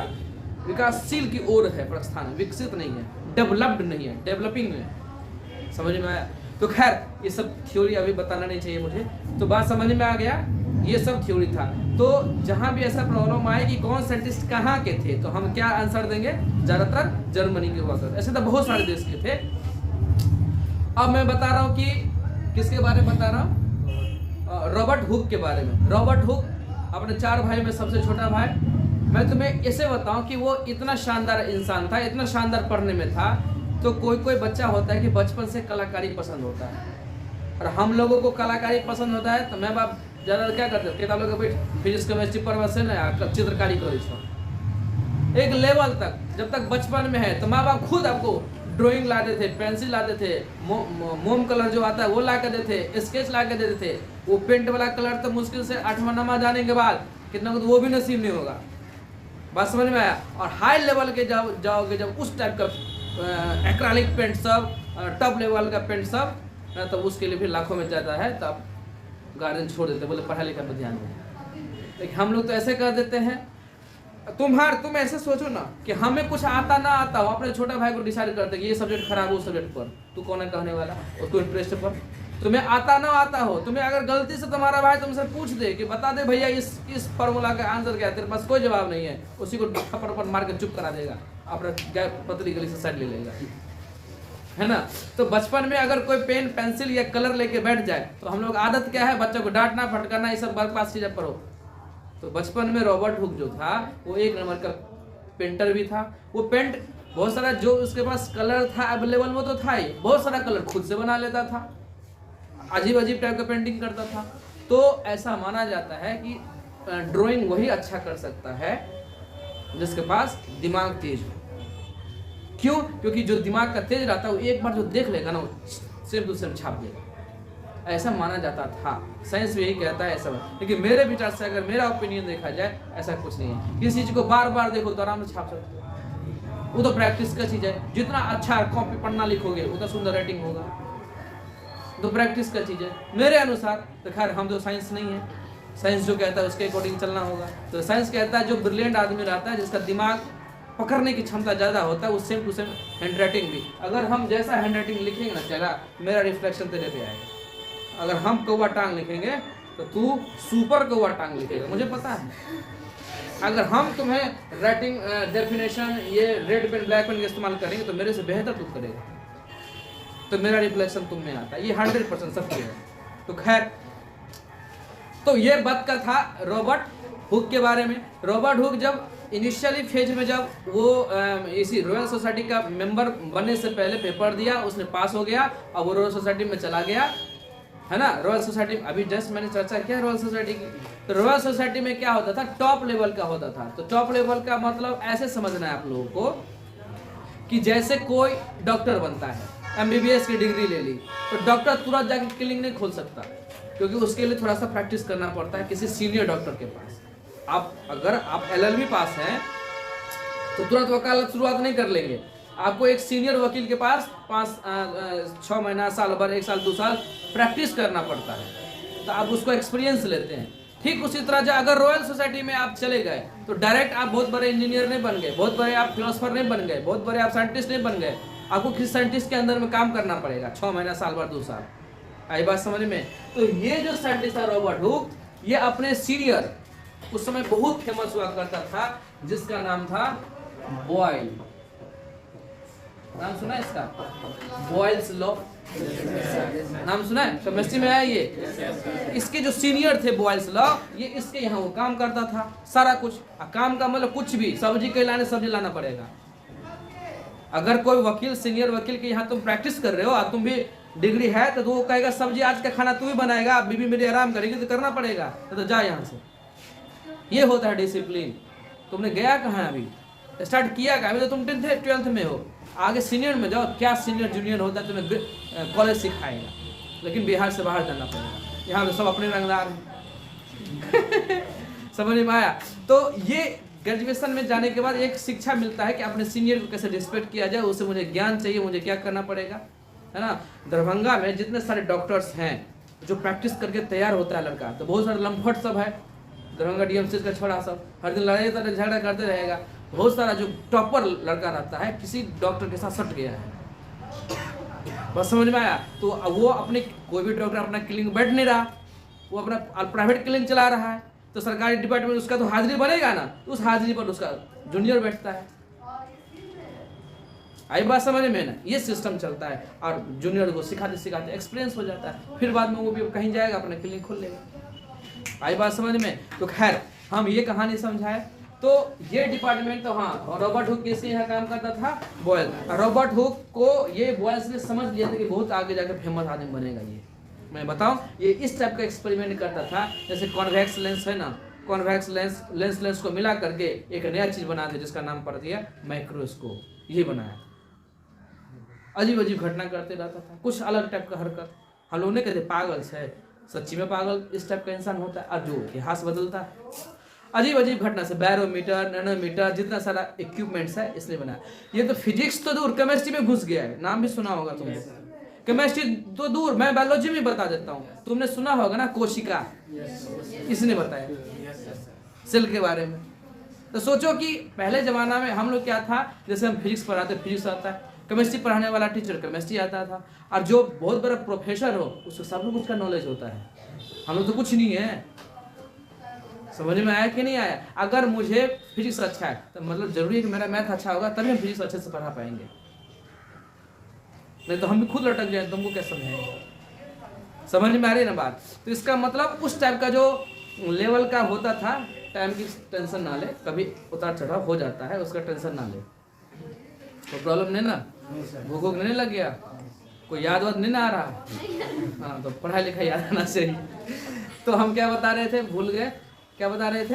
विकासशील की ओर है प्रस्थान, विकसित नहीं है, डेवलप्ड नहीं है, डेवलपिंग में। समझ में आया? तो खैर ये सब थ्योरी अभी बताना नहीं चाहिए मुझे, तो बात समझ में आ गया। ये सब थ्योरी था। तो जहां भी ऐसा प्रॉब्लम आए कि कौन साइंटिस्ट कहाँ के थे, तो हम क्या आंसर देंगे? ज्यादातर जर्मनी के हुआ करते। ऐसे तो बहुत सारे देश के थे। अब मैं बता रहा हूँ कि किसके बारे में बता रहा हूँ, रॉबर्ट हुक के बारे में। रॉबर्ट हुक अपने 4 भाई में सबसे छोटा भाई। मैं तुम्हें ऐसे बताऊं कि वो इतना शानदार इंसान था, इतना शानदार पढ़ने में था। तो कोई बच्चा होता है कि बचपन से कलाकारी पसंद होता है, और हम लोगों को कलाकारी पसंद होता है तो मैं बाप ज़्यादा क्या करते किताब लोग फिजिक्स केमिस्ट्री पर बस ना चित्रकारी करो। एक लेवल तक जब तक बचपन में है तो माँ बाप खुद आपको ड्राइंग लाते थे, पेंसिल लाते थे, मोम कलर जो आता है वो ला के देते थे, स्केच ला के देते थे। वो पेंट वाला कलर तो मुश्किल से 8वां 9वां जाने के बाद कितना को तो वो भी नसीब नहीं होगा। बात समझ में आया? और हाई लेवल के जाओगे जब उस टाइप का एक्रेलिक पेंट सब, टॉप लेवल का पेंट सब, तो उसके लिए फिर लाखों में जाता है। तब गार्डन छोड़ देते, बोले पढ़ाई लिखा पर ध्यान दो। लेकिन हम लोग तो ऐसे कर देते हैं। तुम ऐसे सोचो ना कि हमें कुछ आता ना आता हो, अपने छोटा भाई को डिसाइड करते कि ये सब्जेक्ट खराब हो, उस सब्जेक्ट पर तू कौन है कहने वाला, उसको इंटरेस्ट पर। तुम्हें आता ना आता हो, तुम्हें अगर गलती से तुम्हारा भाई तुमसे पूछ दे कि बता दे भैया इस फार्मूला का आंसर क्या है, तेरे पास कोई जवाब नहीं है, उसी को थप्पड़ पर मार के चुप करा देगा, अपना पतली गली से साइड ले लेगा, है ना। तो बचपन में अगर कोई पेन पेंसिल या कलर लेके बैठ जाए तो हम लोग आदत क्या है, बच्चों को डांटना फटकारना, ये सब बर्बाद चीजें पर हो। तो बचपन में रॉबर्ट हुक जो था वो 1 नंबर का पेंटर भी था। वो पेंट बहुत सारा जो उसके पास कलर था अवेलेबल वो तो था ही, बहुत सारा कलर खुद से बना लेता था। अजीब अजीब टाइप का पेंटिंग करता था। तो ऐसा माना जाता है कि ड्राइंग वही अच्छा कर सकता है जिसके पास दिमाग तेज हो। क्यों? क्योंकि जो दिमाग का तेज रहता है वो एक बार जो देख लेगा ना वो सेम टू सेम छाप देगा, ऐसा माना जाता था। साइंस भी यही कहता है ऐसा। लेकिन मेरे विचार से अगर मेरा ओपिनियन देखा जाए ऐसा कुछ नहीं है। किसी चीज को बार बार देखो तो आराम से छाप सकते हो, वो तो प्रैक्टिस का चीज है। जितना अच्छा कॉपी पढ़ना लिखोगे उतना सुंदर राइटिंग होगा, तो प्रैक्टिस का चीज है मेरे अनुसार। तो खैर हम तो साइंस नहीं है, साइंस जो कहता है उसके अकॉर्डिंग चलना होगा। तो साइंस कहता है जो ब्रिलियंट आदमी रहता है, जिसका दिमाग पकड़ने की क्षमता ज़्यादा होता है, उस same to same handwriting भी, अगर हम जैसा हैंड राइटिंग लिखेंगे ना चला, मेरा रिफ्लेक्शन तेरे पे आएगा। अगर हम कौवा टांग लिखेंगे तो तू सुपर कौवा टांग लिखेगा, मुझे पता है। अगर हम तुम्हें राइटिंग डेफिनेशन ये रेड पेन ब्लैक पेन का इस्तेमाल करेंगे तो मेरे से बेहतर तू करेगा, तो मेरा रिफ्लेक्शन तुम में आता है, ये 100% सत्य है। तो खैर, तो ये बात का था रॉबर्ट हुक के बारे में। रॉबर्ट हुक जब इनिशियली फेज में जब वो इसी रॉयल सोसाइटी का मेंबर बनने से पहले पेपर दिया, उसने पास हो गया और वो रॉयल सोसाइटी में चला गया, है ना। रॉयल सोसाइटी अभी जस्ट मैंने चर्चा किया रॉयल सोसाइटी की। तो रॉयल सोसाइटी में क्या होता था, टॉप लेवल का होता था। तो टॉप लेवल का मतलब ऐसे समझना है आप लोगों को कि जैसे कोई डॉक्टर बनता है, MBBS की डिग्री ले ली, तो डॉक्टर तुरंत जाके क्लिनिक नहीं खोल सकता, क्योंकि उसके लिए थोड़ा सा प्रैक्टिस करना पड़ता है किसी सीनियर डॉक्टर के पास। अगर आप LLB पास हैं तो तुरंत वकालत शुरुआत नहीं कर लेंगे, आपको एक सीनियर वकील के पास 6 महीना, साल भर, 1 साल, 2 साल प्रैक्टिस करना पड़ता है, तो आप उसको एक्सपीरियंस लेते हैं। ठीक उसी तरह जो अगर रॉयल सोसाइटी में आप चले गए तो डायरेक्ट आप बहुत बड़े इंजीनियर नहीं बन गए, बहुत बड़े आप फिलोसफर नहीं बन गए, बहुत बड़े आप साइंटिस्ट नहीं बन गए, आपको किसी साइंटिस्ट के अंदर में काम करना पड़ेगा 6 महीना, साल भर, 2 साल। आई बात समझ में? तो ये जो साइंटिस्ट था रॉबर्ट हुक, ये अपने सीनियर उस समय बहुत फेमस हुआ करता था, जिसका नाम था बॉयल। नाम सुना है इसका? बॉयल्स लॉ नाम सुना है? केमिस्ट्री में आया ये। इसके जो सीनियर थे बॉयल्स लॉ, ये इसके यहाँ वो काम करता था सारा कुछ। काम का मतलब कुछ भी, सब्जी के लाने सब्जी लाना पड़ेगा। अगर कोई वकील, सीनियर वकील के यहाँ तुम प्रैक्टिस कर रहे हो और तुम भी डिग्री है, तो वो कहेगा सब्जी आज का खाना तू ही बनाएगा, बीबी मेरी आराम करेगी, तो करना पड़ेगा, तो जा यहाँ से। ये होता है डिसिप्लिन। तुमने गया कहाँ अभी, स्टार्ट किया कहाँ? अभी तो तुम 10th 12th में हो, आगे सीनियर में जाओ। क्या सीनियर जूनियर होता है तुम्हें कॉलेज सिखाएगा, लेकिन बिहार से बाहर जाना पड़ेगा। यहाँ पे सब अपने रंगदार समझ में आया? तो ये ग्रेजुएशन में जाने के बाद एक शिक्षा मिलता है कि अपने सीनियर को कैसे रिस्पेक्ट किया जाए, उससे मुझे ज्ञान चाहिए, मुझे क्या करना पड़ेगा, है ना। दरभंगा में जितने सारे डॉक्टर्स हैं जो प्रैक्टिस करके तैयार होता है लड़का, तो बहुत सारे लम्फट सब है। दरभंगा DMC का छोड़ा सब हर दिन लड़ाई झगड़ा करते रहेगा। बहुत सारा जो टॉपर लड़का रहता है किसी डॉक्टर के साथ सट गया है, बस समझ में आया? तो वो अपने, कोई भी डॉक्टर अपना क्लिनिक बैठ नहीं रहा, वो अपना प्राइवेट क्लिनिक चला रहा है, तो सरकारी डिपार्टमेंट उसका तो हाजिरी बनेगा ना, तो उस हाजिरी पर उसका जूनियर बैठता है। आई बात समझ में ना? ये सिस्टम चलता है, और जूनियर को सिखाते सिखाते एक्सपीरियंस हो जाता है, फिर बाद में वो भी कहीं जाएगा अपना क्लिनिक खोल लेगा। आई बात समझ में? तो खैर, हम ये कहानी समझाए। तो ये डिपार्टमेंट तो हाँ, रॉबर्ट हुक किसके यहाँ काम करता था? बॉयल। रॉबर्ट हुक को ये बॉयल्स ने समझ लिया था कि बहुत आगे जाकर फेमस आदमी बनेगा ये। मैं बताऊं, ये इस टाइप का एक्सपेरिमेंट करता था, जैसे कॉन्वेक्स लेंस है ना, कॉन्वेक्स लेंस को मिला करके एक नया चीज बना दिया, जिसका नाम पड़ दिया माइक्रोस्कोप। ये बनाया, अजीब अजीब घटना करते रहता था, कुछ अलग टाइप का हरकत। हम लोग ने कहते पागल है, सच्ची में पागल इस टाइप का इंसान होता है, और जो इतिहास बदलता है अजीब अजीब घटना से। बैरोमीटर, नैनोमीटर, जितना सारा इक्विपमेंट्स है इसलिए बनाया। ये तो फिजिक्स तो दूर, केमिस्ट्री में घुस गया है, नाम भी सुना होगा तुमने। केमिस्ट्री तो दूर, मैं बायोलॉजी में बता देता हूँ, तुमने सुना होगा ना कोशिका, इसने बताया सेल के बारे में। तो सोचो कि पहले जमाना में हम लोग क्या था, जैसे हम फिजिक्स पढ़ाते, फिजिक्स आता है, केमिस्ट्री पढ़ाने वाला टीचर केमिस्ट्री आता था, और जो बहुत बड़ा प्रोफेसर हो उसको सब कुछ का नॉलेज होता है। हम लोग तो कुछ नहीं है। समझ में आया कि नहीं आया? अगर मुझे फिजिक्स अच्छा है तो मतलब जरूरी है कि मेरा मैथ अच्छा होगा, तभी हम फिजिक्स अच्छे से पढ़ा पाएंगे, नहीं तो हम भी खुद लटक जाए, तुमको क्या समझाएंगे? समझ में आ रही है ना बात? तो इसका मतलब उस टाइप का जो लेवल का होता था, टाइम की टेंशन ना ले, कभी उतार चढ़ाव हो जाता है, उसका टेंशन ना ले, तो प्रॉब्लम नहीं ना, भूख नहीं लग गया, कोई याद वाद नहीं ना आ रहा है? हाँ, तो पढ़ाई लिखाई याद आना चाहिए। तो हम क्या बता रहे थे, भूल गए, क्या बता रहे थे?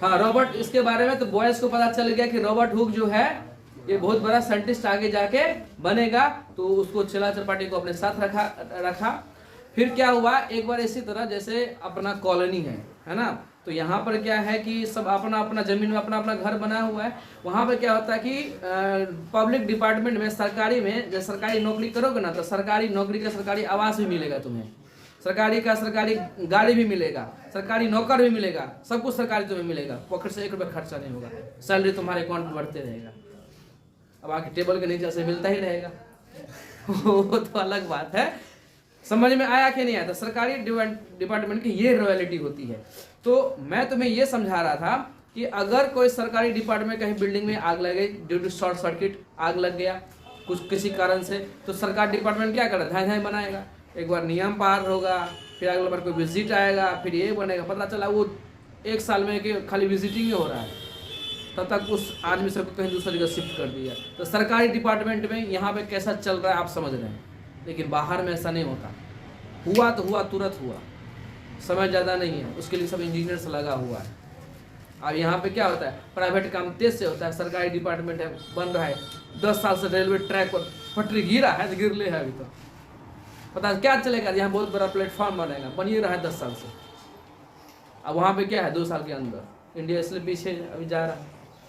हाँ, रॉबर्ट, इसके बारे में तो बॉयज को पता चल गया कि रॉबर्ट हुक जो है ये बहुत बड़ा साइंटिस्ट आगे जाके बनेगा, तो उसको चिल्ला चपाटी को अपने साथ रखा। फिर क्या हुआ, एक बार इसी तरह जैसे अपना कॉलोनी है ना, तो यहाँ पर क्या है कि सब अपना अपना जमीन में अपना अपना घर बना हुआ है। वहाँ पर क्या होता है कि पब्लिक डिपार्टमेंट में, सरकारी में, जब सरकारी नौकरी करोगे ना, तो सरकारी नौकरी का सरकारी आवास भी मिलेगा तुम्हें, सरकारी का सरकारी गाड़ी भी मिलेगा, सरकारी नौकर भी मिलेगा, सब कुछ सरकारी तुम्हें मिलेगा, पॉकेट से 1 रुपया खर्चा नहीं होगा, सैलरी तुम्हारे अकाउंट में बढ़ते रहेगा। अब आके टेबल के नीचे से मिलता ही रहेगा। वो तो अलग बात है। समझ में आया कि नहीं आया? तो सरकारी डिपार्टमेंट की ये रॉयल्टी होती है। तो मैं तुम्हें ये समझा रहा था कि अगर कोई सरकारी डिपार्टमेंट कहीं बिल्डिंग में आग लगे, ड्यू टू शॉर्ट सर्किट आग लग गया कुछ किसी कारण से, तो सरकार डिपार्टमेंट क्या करेगा? धाए धाए बनाएगा, एक बार नियम पार होगा, फिर अगला बार कोई विजिट आएगा, फिर ये बनेगा, पता चला वो 1 साल में कि खाली विजिटिंग ही हो रहा है, तब तक उस आदमी से कहीं दूसरी जगह शिफ्ट कर दिया। तो सरकारी डिपार्टमेंट में यहाँ पे कैसा चल रहा है आप समझ रहे हैं, लेकिन बाहर में ऐसा नहीं होता। हुआ तो हुआ, तुरंत हुआ, समय ज़्यादा नहीं है, उसके लिए सब इंजीनियर्स लगा हुआ है। अब यहाँ पे क्या होता है, प्राइवेट काम तेज से होता है, सरकारी डिपार्टमेंट है बन रहा है, 10 साल से रेलवे ट्रैक पर पटरी गिरा है, तो गिरले है अभी तो पता क्या चलेगा, यहाँ बहुत बड़ा प्लेटफॉर्म बनेगा, बन ही रहा है 10 साल से। अब वहाँ पे क्या है, 2 साल के अंदर इंडिया इसलिए पीछे अभी जा रहा है,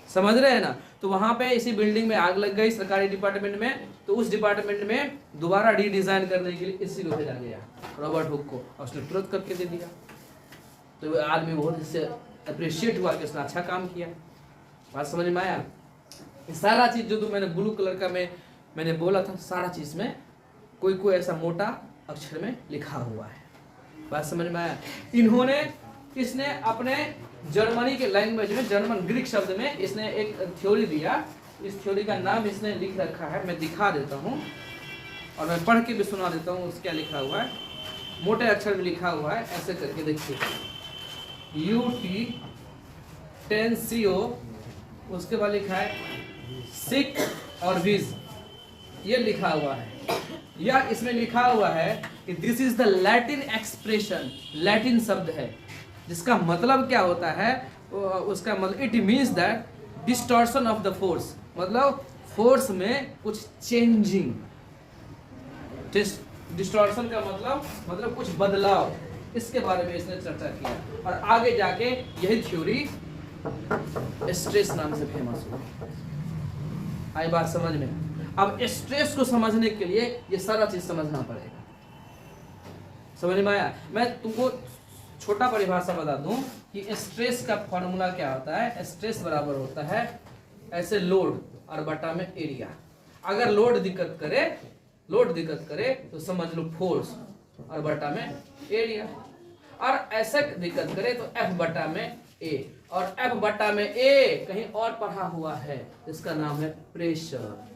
समझ रहे हैं ना। तो वहाँ पे इसी बिल्डिंग में आग लग गई सरकारी डिपार्टमेंट में, तो उस डिपार्टमेंट में दोबारा रीडिजाइन करने के लिए इसी को भेजा गया रॉबर्ट हुक को, और उसने तुरंत करके दे दिया। तो आदमी बहुत इससे अप्रिशिएट हुआ कि उसने अच्छा काम किया। बात समझ में आया? सारा चीज जो मैंने ब्लू कलर का मैंने बोला था, सारा चीज में कोई कोई ऐसा मोटा अक्षर में लिखा हुआ है। बात समझ में आया? इसने अपने जर्मनी के लैंग्वेज में, जर्मन ग्रीक शब्द में इसने एक थ्योरी दिया। इस थ्योरी का नाम इसने लिख रखा है, मैं दिखा देता हूँ और मैं पढ़ के भी सुना देता हूँ उसका लिखा हुआ है, मोटे अक्षर में लिखा हुआ है, ऐसे करके देखिए, UT10CO, उसके बाद लिखा है सिक और विज, ये लिखा हुआ है। या इसमें लिखा हुआ है कि this is the Latin expression, Latin शब्द है जिसका मतलब क्या होता है, उसका मतलब it means that distortion of the force, मतलब फोर्स में कुछ चेंजिंग, डिस्टॉर्शन का मतलब कुछ बदलाव, इसके बारे में इसने चर्चा किया। और आगे जाके यही थ्योरी स्ट्रेस नाम से फेमस हुई। आई बात समझ में? अब स्ट्रेस को समझने के लिए ये सारा चीज समझना पड़ेगा। समझ में आया? मैं तुमको छोटा परिभाषा बता दूं कि स्ट्रेस का फॉर्मूला क्या होता है। स्ट्रेस बराबर होता है ऐसे लोड और बटा में एरिया। अगर लोड दिक्कत करे तो समझ लो फोर्स और बटा में एरिया, और ऐसे दिक्कत करे तो F बटा में A, और F बटा में A कहीं और पढ़ा हुआ है, इसका नाम है प्रेशर।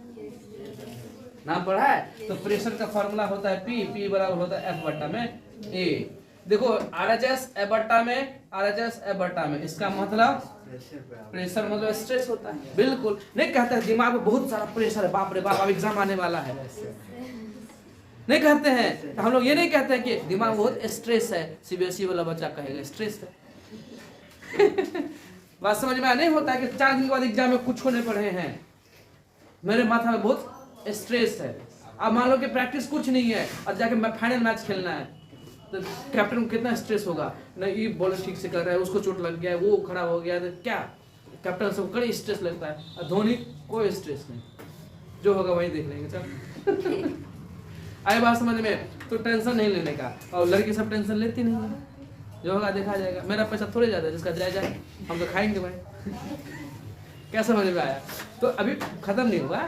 नाम पढ़ा है? तो प्रेशर का फॉर्मूला होता है P बराबर होता है F बटा में A। देखो RHS F बटा में, इसका मतलब प्रेशर मतलब स्ट्रेस होता है। बिल्कुल नहीं कहते हैं दिमाग में बहुत सारा प्रेशर है, बाप रे बाप अब एग्जाम आने वाला है, नहीं कहते हैं। तो हम लोग ये नहीं कहते हैं कि दिमाग में बहुत स्ट्रेस है, CBSE वाला बच्चा कहेगा स्ट्रेस है। बात समझ में नहीं होता है कि 4 दिन के बाद एग्जाम में कुछ नहीं पढ़े हैं, मेरे माथा में बहुत स्ट्रेस है। अब मान लो कि प्रैक्टिस कुछ नहीं है और जाके फाइनल मैच खेलना है, तो कैप्टन को कितना स्ट्रेस होगा, नहीं ये बॉल ठीक से कर रहा है, उसको चोट लग गया है, वो खराब हो गया, तो क्या कैप्टन से कड़ी स्ट्रेस लगता है। और धोनी कोई स्ट्रेस नहीं, जो होगा वही देख लेंगे। चल आए बात समझ में? तो टेंशन नहीं लेने का, और लड़की सब टेंशन लेती नहीं है, जो होगा देखा जाएगा। मेरा पैसा थोड़े ज्यादा है, जिसका जायजा है हम तो खाएंगे भाई। क्या समझ में आया? तो अभी खत्म नहीं हुआ,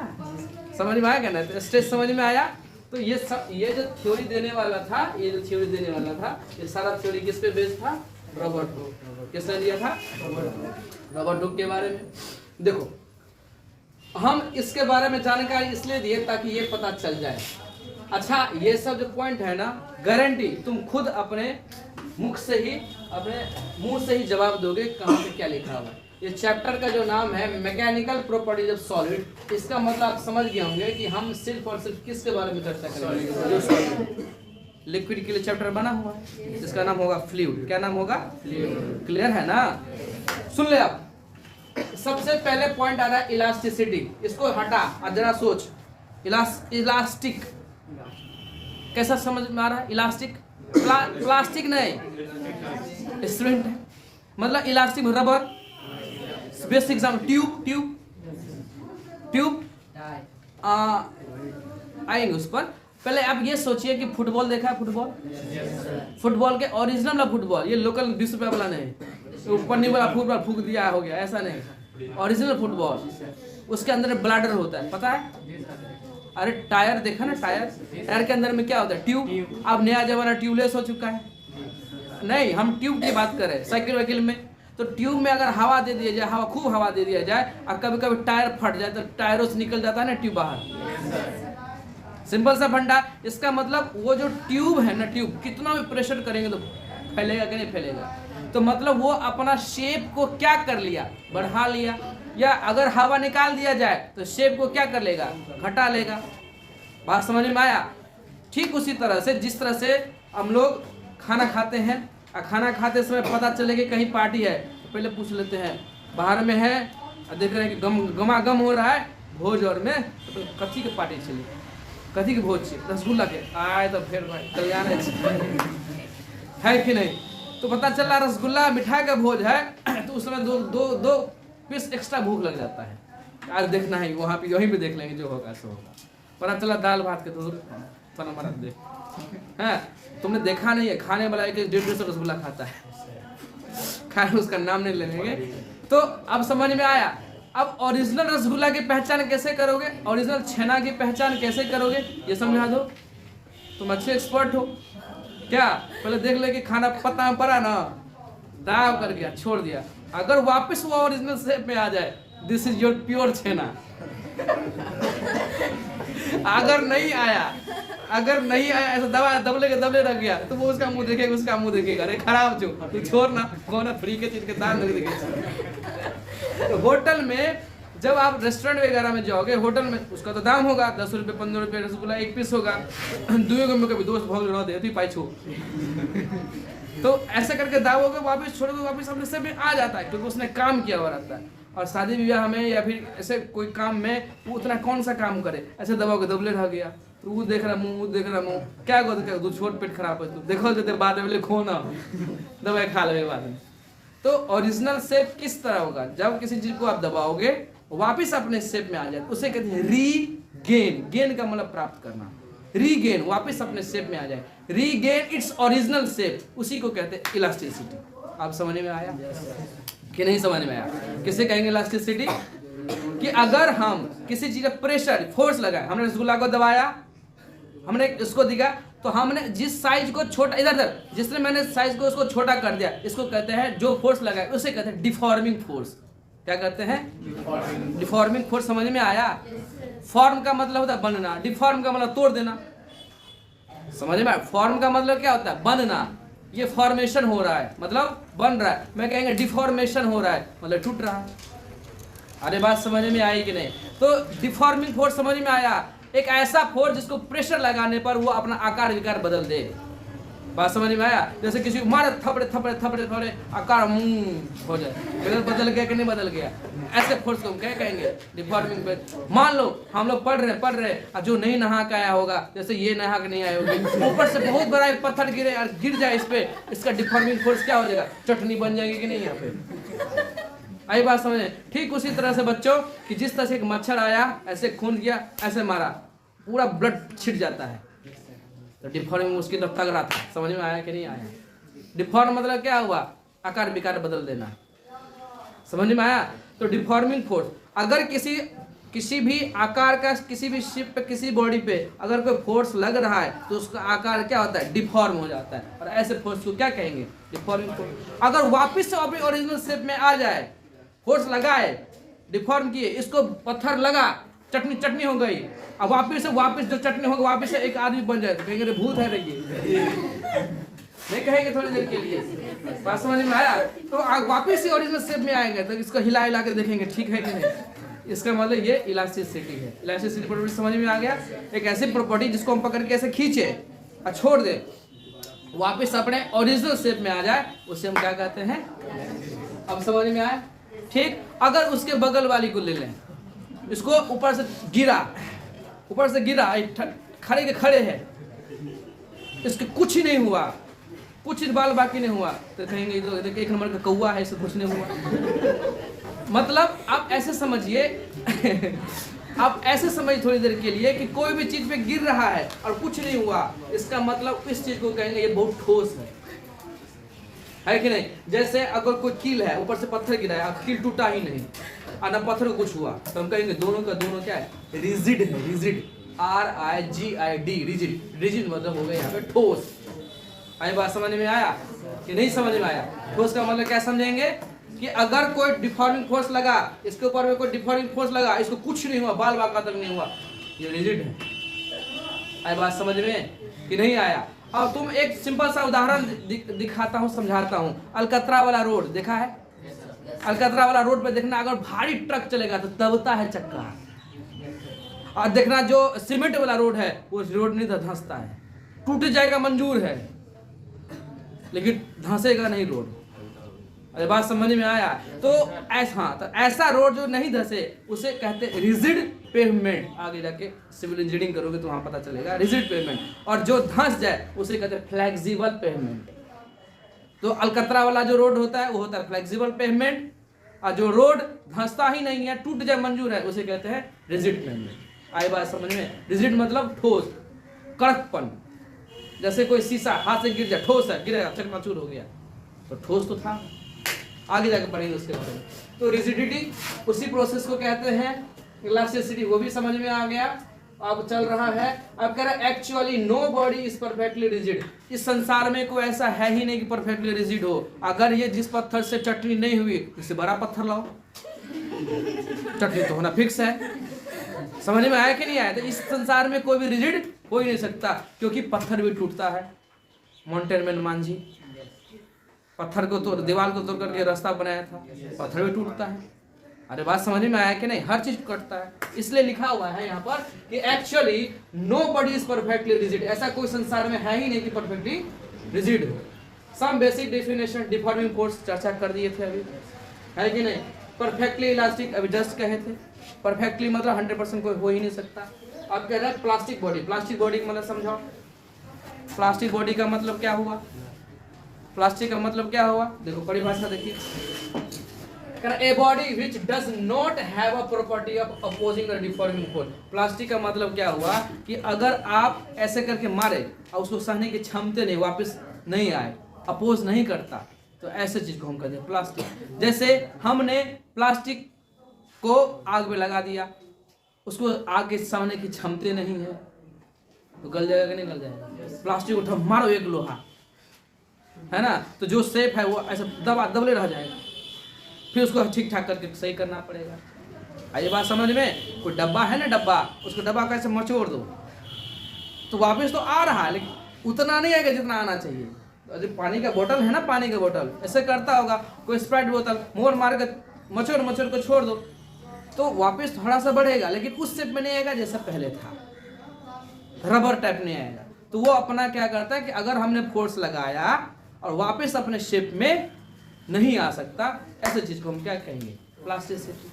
समझ में आया क्या ना? स्ट्रेस समझ में आया? तो ये जो थ्योरी देने वाला था, ये सारा थ्योरी किस पे बेस्ड था? Robert Hooke. किसने दिया था? रॉबर्ट हुक के बारे में। देखो हम इसके बारे में जानकारी इसलिए दिए ताकि ये पता चल जाए। अच्छा, ये सब जो पॉइंट है ना, गारंटी तुम खुद अपने मुख से ही, अपने मुंह से ही जवाब दोगे कहाँ पे क्या लिखा हुआ है। ये चैप्टर का जो नाम है मैकेनिकल प्रॉपर्टीज ऑफ सॉलिड। इसका मतलब आप समझ गए होंगे कि हम सिर्फ और सिर्फ किसके बारे में चर्चा करेंगे, जो सॉलिड। लिक्विड के लिए चैप्टर बना हुआ है जिसका नाम होगा फ्लूइड। क्या नाम होगा? फ्लूइड। क्लियर है ना? सुन ले आप। सबसे पहले पॉइंट आ रहा है इलास्टिसिटी। इसको हटा और जरा सोच। इलास्टिक कैसा समझ में आ रहा है? इलास्टिक प्लास्टिक नहीं, स्टूडेंट है मतलब elastic rubber. Basic exam tube आएंगे उस पर। पहले आप ये सोचिए कि फुटबॉल देखा है? फुटबॉल के ओरिजिनल वाला फुटबॉल, ये लोकल 20 रुपया वाला नहीं, ऊपर नहीं वाला फुटबॉल फूक दिया हो गया, ऐसा नहीं। ओरिजिनल फुटबॉल, उसके अंदर ब्लैडर होता है, पता है? अरे टायर देखा ना, टायर के अंदर में क्या होता है? ट्यूब। अब नया जमाना ट्यूबलेस हो चुका है। नहीं, हम ट्यूब की बात कर रहे हैं। साइकिल वाइकिल में तो ट्यूब में अगर हवा दे दिया जाए, खूब हवा दे दिया जाए और कभी कभी टायर फट जाए तो टायरों से निकल जाता है ना ट्यूब बाहर। सिंपल सा फंडा। इसका मतलब वो जो ट्यूब है ना, ट्यूब कितना भी प्रेशर करेंगे तो फैलेगा कि नहीं फैलेगा? तो मतलब वो अपना शेप को क्या कर लिया? बढ़ा लिया। या अगर हवा निकाल दिया जाए तो शेप को क्या कर लेगा? घटा लेगा। बात समझ में आया? ठीक उसी तरह से जिस तरह से हम लोग खाना खाते हैं और खाना खाते समय पता चले कि कहीं पार्टी है तो पहले पूछ लेते हैं बाहर में है और देख रहे हैं कि गमागम हो रहा है भोज और में, तो कथी की पार्टी चली, कथी की भोज चाहिए? रसगुल्ला के आए तो फिर भाई कल्याण है कि नहीं? तो पता चल रहा रसगुल्ला मिठाई का भोज है तो उस समय दो पीस एक्स्ट्रा भूख लग जाता है। आज देखना है वहाँ पे, वहीं पे देख लेंगे, जो होगा सो होगा। पता चला दाल भात के दूर मरा देख है, तुमने देखा नहीं है। खाने वाला 1-1.5 रसगुल्ला खाता है, खैर उसका नाम नहीं लेंगे। तो अब समझ में आया। अब ओरिजिनल रसगुल्ला की पहचान कैसे करोगे? ओरिजिनल छेना की पहचान कैसे करोगे? ये समझा दो। तुम अच्छे एक्सपर्ट हो क्या? पहले देख ले कि खाना पता में पड़ा ना, दाव कर गया, छोड़ दिया। अगर वापस वो ओरिजिनल शेप में आ जाए, दिस इज योर प्योर छेना। अगर नहीं आया ऐसा दबले रख गया तो वो उसका मुंह देखेगा, अरे खराब जो तू छोड़ ना, कौन फ्री के चीज के दाम नहीं देखेगा। तो होटल में जब आप रेस्टोरेंट वगैरह में जाओगे, होटल में उसका तो दाम होगा 10 रुपये 15 रुपये रसगुल्ला एक पीस होगा। दुए में कभी दोस्त भोग रहा दे पाइछो तो ऐसे करके दावोगे, वापस छोड़ोगे, वापस अपने से में आ जाता है क्योंकि उसने काम किया हुआ रहता है। और शादी विवाह में या फिर ऐसे कोई काम में वो उतना कौन सा काम करे, ऐसे दबाओगे दबले रह गया तो वो देख रहा मुंह क्या दूध छोट पेट खराब है, तो देखो जो बाद में खो ना दवाई खा ले बाद में। तो ओरिजिनल शेप किस तरह होगा? जब किसी चीज को आप दबाओगे वापिस अपने शेप में आ जाए, उसे कहते हैं रीगेन। गेन का मतलब प्राप्त करना, रीगेन, वापिस अपने शेप में आ जाए, रीगेन इट्स ओरिजिनल शेप, उसी को कहते हैं इलास्टिसिटी। आप समझ में आया कि नहीं समझ में आया? किसे कहेंगे इलास्टिसिटी? कि अगर हम किसी चीज का प्रेशर फोर्स लगाए, हमने रसगुल्ला को दबाया, हमने इसको दिखा, तो हमने जिस साइज को छोटा, इधर जिसने मैंने साइज को उसको छोटा कर दिया, इसको कहते हैं, जो फोर्स लगाए उसे कहते हैं डिफॉर्मिंग फोर्स। क्या कहते हैं? Deforming force. समझ में आया? फॉर्म का मतलब होता है बनना, डिफॉर्म का मतलब तोड़ देना। समझ में आया? फॉर्म का मतलब क्या होता है? बनना। ये फॉर्मेशन हो रहा है मतलब बन रहा है, मैं कहेंगे डिफॉर्मेशन हो रहा है मतलब टूट रहा है। अरे बात समझ में आई कि नहीं? तो डिफॉर्मिंग फोर्स समझ में आया? एक ऐसा फोर्स जिसको प्रेशर लगाने पर वो अपना आकार विकार बदल दे। बात समझ में आया? जैसे किसी को मारे थपड़े आकार हो जाए, बदल गया कि नहीं बदल गया, ऐसे फोर्स को हम क्या कहेंगे? Deforming force. मान लो हम लोग पढ़ रहे और जो नहीं नहा के आया होगा, जैसे ये नहा के नहीं आए होंगे, ऊपर से बहुत बड़ा एक पत्थर गिरे और गिर जाए इस पे, इसका डिफॉर्मिंग फोर्स क्या हो जाएगा? चटनी बन जाएगी कि नहीं यहाँ पे? आई बात समझे? ठीक उसी तरह से बच्चों कि जिस तरह से एक मच्छर आया, ऐसे खून किया, ऐसे मारा, पूरा ब्लड छिट जाता है, तो डिफॉर्मिंग उसकी तरफ तगड़ा था। समझ में आया कि नहीं आया? डिफॉर्म मतलब क्या हुआ? आकार विकार बदल देना। समझ में आया? तो डिफॉर्मिंग फोर्स, अगर किसी भी आकार का किसी भी शिप पे, किसी बॉडी पे अगर कोई फोर्स लग रहा है तो उसका आकार क्या होता है? डिफॉर्म हो जाता है। और ऐसे फोर्स को क्या कहेंगे? Deforming force. अगर वापिस से अपनी ओरिजिनल शेप में आ जाए, फोर्स लगाए, डिफॉर्म किए, इसको पत्थर लगा, चटनी हो गई, अब वापिस जो चटनी होगा वापिस से एक आदमी बन जाए तो कहेंगे भूत है रही। नहीं कहेंगे थोड़ी देर के लिए? बात समझ में आया? तो वापस से ओरिजिनल शेप में आएंगे तो इसको हिला हिला कर देखेंगे ठीक है कि नहीं। इसका मतलब ये इलास्टिसिटी है। इलास्टिसिटी प्रॉपर्टी समझ में आ गया? एक ऐसी प्रॉपर्टी जिसको हम पकड़ के ऐसे खींचे और छोड़ दे, वापस अपने ओरिजिनल शेप में आ जाए, उसे हम क्या कहते हैं? अब समझ में आया? ठीक। अगर उसके बगल वाली को ले लें, इसको ऊपर से गिरा, खड़े के खड़े है, इसके कुछ ही नहीं हुआ, कुछ बाल बाकी नहीं हुआ, तो कहेंगे तो देखिए 1 नंबर का कौवा है, इससे कुछ नहीं हुआ। मतलब आप ऐसे समझिए आप ऐसे समझिए थोड़ी देर के लिए कि कोई भी चीज पे गिर रहा है और कुछ नहीं हुआ, इसका मतलब इस चीज को कहेंगे ये बहुत ठोस है कि नहीं? जैसे अगर कोई कील है, ऊपर से पत्थर गिरा है, कील टूटा ही नहीं और ना पत्थर को कुछ हुआ, तो हम कहेंगे दोनों का दोनों क्या है? रिजिड है। Rigid, RIGID, rigid. रिजिड मतलब हो गया यहाँ पे ठोस। आई बात समझ में आया कि नहीं समझ में आया? ठोस का मतलब क्या समझेंगे कि अगर कोई डिफॉर्मिंग फोर्स लगा, इसके ऊपर में कोई डिफॉर्मिंग फोर्स लगा, इसको कुछ नहीं हुआ, बाल बाका तक नहीं हुआ, ये रिजिड है। आई बात समझ में कि नहीं आया? और तुम एक सिंपल सा उदाहरण दिखाता हूँ, समझाता हूँ। अलकतरा वाला रोड देखा है? अलकतरा वाला रोड पे देखना, अगर भारी ट्रक चलेगा तो दबता है चक्का, और देखना जो सीमेंट वाला रोड है वो रोड नहीं धंसता है, टूट जाएगा मंजूर है, लेकिन धंसेगा नहीं रोड। अरे बात समझ में आया? तो ऐसा रोड जो नहीं धंसे उसे कहते हैं रिजिड पेवमेंट। आगे जाके सिविल इंजीनियरिंग करोगे तो वहां पता चलेगा रिजिड पेवमेंट। और जो धंस जाए उसे कहते हैं फ्लेक्सिबल पेवमेंट। तो अलकतरा वाला जो रोड होता है वो होता है फ्लेक्सिबल पेवमेंट, और जो रोड धंसता ही नहीं है, टूट जाए मंजूर है, उसे कहते हैं रिजिड पेवमेंट। आई बात समझ में? रिजिड मतलब ठोस, कड़कपन। जैसे कोई शीशा हाथ से गिर जाए, ठोस है, गिरेगा, चकनाचूर हो गया, तो ठोस तो था। आगे जाके पढ़ेंगे उसके बारे में। तो रिजिडिटी उसी प्रोसेस को कहते हैं। इलास्टिसिटी वो भी समझ में आ गया। अब चल रहा है, अब कह रहा है actually nobody is perfectly rigid. इस संसार में कोई ऐसा है ही नहीं कि परफेक्टली रिजिड हो। अगर ये जिस पत्थर से चटनी नहीं हुई, उससे बड़ा पत्थर लाओ, चटनी तो होना फिक्स है। समझ में आया कि नहीं आया? तो इस संसार में कोई भी रिजिड हो ही नहीं सकता, क्योंकि पत्थर भी टूटता है। माउंटेन मैन मांझी पत्थर को तोड़, दीवार को तोड़ करके रास्ता बनाया था, पत्थर भी टूटता है। अरे बात समझ में आया कि नहीं? हर चीज कटता है। इसलिए लिखा हुआ है यहाँ पर कि actually nobody is perfectly rigid. ऐसा कोई संसार में है ही नहीं कि परफेक्टली रिजिड हो। Some basic definition deforming force चर्चा कर दिए थे अभी, है कि नहीं? परफेक्टली इलास्टिक अभी जस्ट कहे थे। परफेक्टली मतलब 100% कोई हो ही नहीं सकता। अब कह रहा है प्लास्टिक बॉडी। प्लास्टिक बॉडी का मतलब समझाओ। प्लास्टिक बॉडी का मतलब क्या हुआ? प्लास्टिक का मतलब क्या हुआ? देखो परिभाषा देखिए, a body which does not have a property of opposing the deforming force. Plastic का मतलब क्या हुआ कि अगर आप ऐसे करके मारे और उसको सहने की क्षमता नहीं, वापस नहीं आए, अपोज नहीं करता, तो ऐसे चीज को हम कहते हैं प्लास्टिक। जैसे हमने प्लास्टिक को आग में लगा दिया, उसको आग के सामने की क्षमता नहीं है, तो गल जाएगा कि नहीं गल जाएगा? प्लास्टिक को मारो एक लोहा, है ना, तो जो शेप है वो ऐसा दबले रह जाएगा, फिर उसको ठीक ठाक करके सही करना पड़ेगा। ये बात समझ में? कोई डब्बा है ना, डब्बा, उसको डब्बा कैसे मचोड़ दो तो वापस तो आ रहा है, लेकिन उतना नहीं आएगा जितना आना चाहिए। तो पानी का बोतल है ना, पानी का बोतल ऐसे करता होगा, कोई स्प्राइट बोतल मोड़ मार कर मचोड़ को छोड़ दो तो वापस थोड़ा सा बढ़ेगा, लेकिन उस शेप में नहीं आएगा जैसा पहले था, रबर टाइप नहीं आएगा। तो वो अपना क्या करता है कि अगर हमने फोर्स लगाया और वापस अपने शेप में नहीं आ सकता, ऐसे चीज को हम क्या कहेंगे? प्लास्टिसिटी।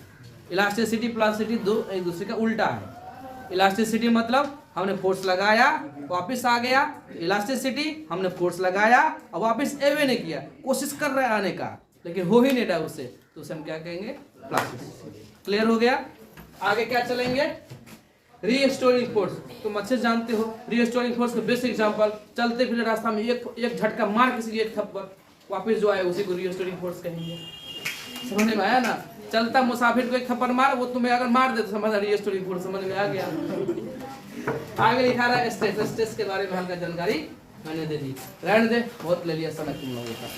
इलास्टिसिटी प्लास्टिसिटी दो एक दूसरे का उल्टा है। इलास्टिसिटी मतलब हमने फोर्स लगाया वापस आ गया, इलास्टिसिटी हमने फोर्स लगाया और वापस एवे नहीं किया, कोशिश कर रहे आने का लेकिन हो ही नहीं रहा उससे, तो उसे हम क्या कहेंगे? प्लास्टिसिटी। क्लियर हो गया? आगे क्या चलेंगे? Restoring force. तुम अच्छे जानते हो रीस्टोरिंग फोर्स का बेसिक एग्जांपल, चलते फिर रास्ता में एक झटका मार किसी एक थप्पड़, वापस जो आए उसी को रीस्टोरिंग फोर्स कहेंगे। समझ में आया ना? चलता मुसाफिर को एक थप्पड़ मार, वो तुम्हें अगर मार दे तो समझ रीस्टोरिंग फोर्स। समझ में आ गया? आगे लिखा रहा है स्ट्रेस। स्ट्रेस के बारे में हल्का जानकारी मैंने दे दी, रहने दे, बहुत ले लिया समय तुम लोगों का।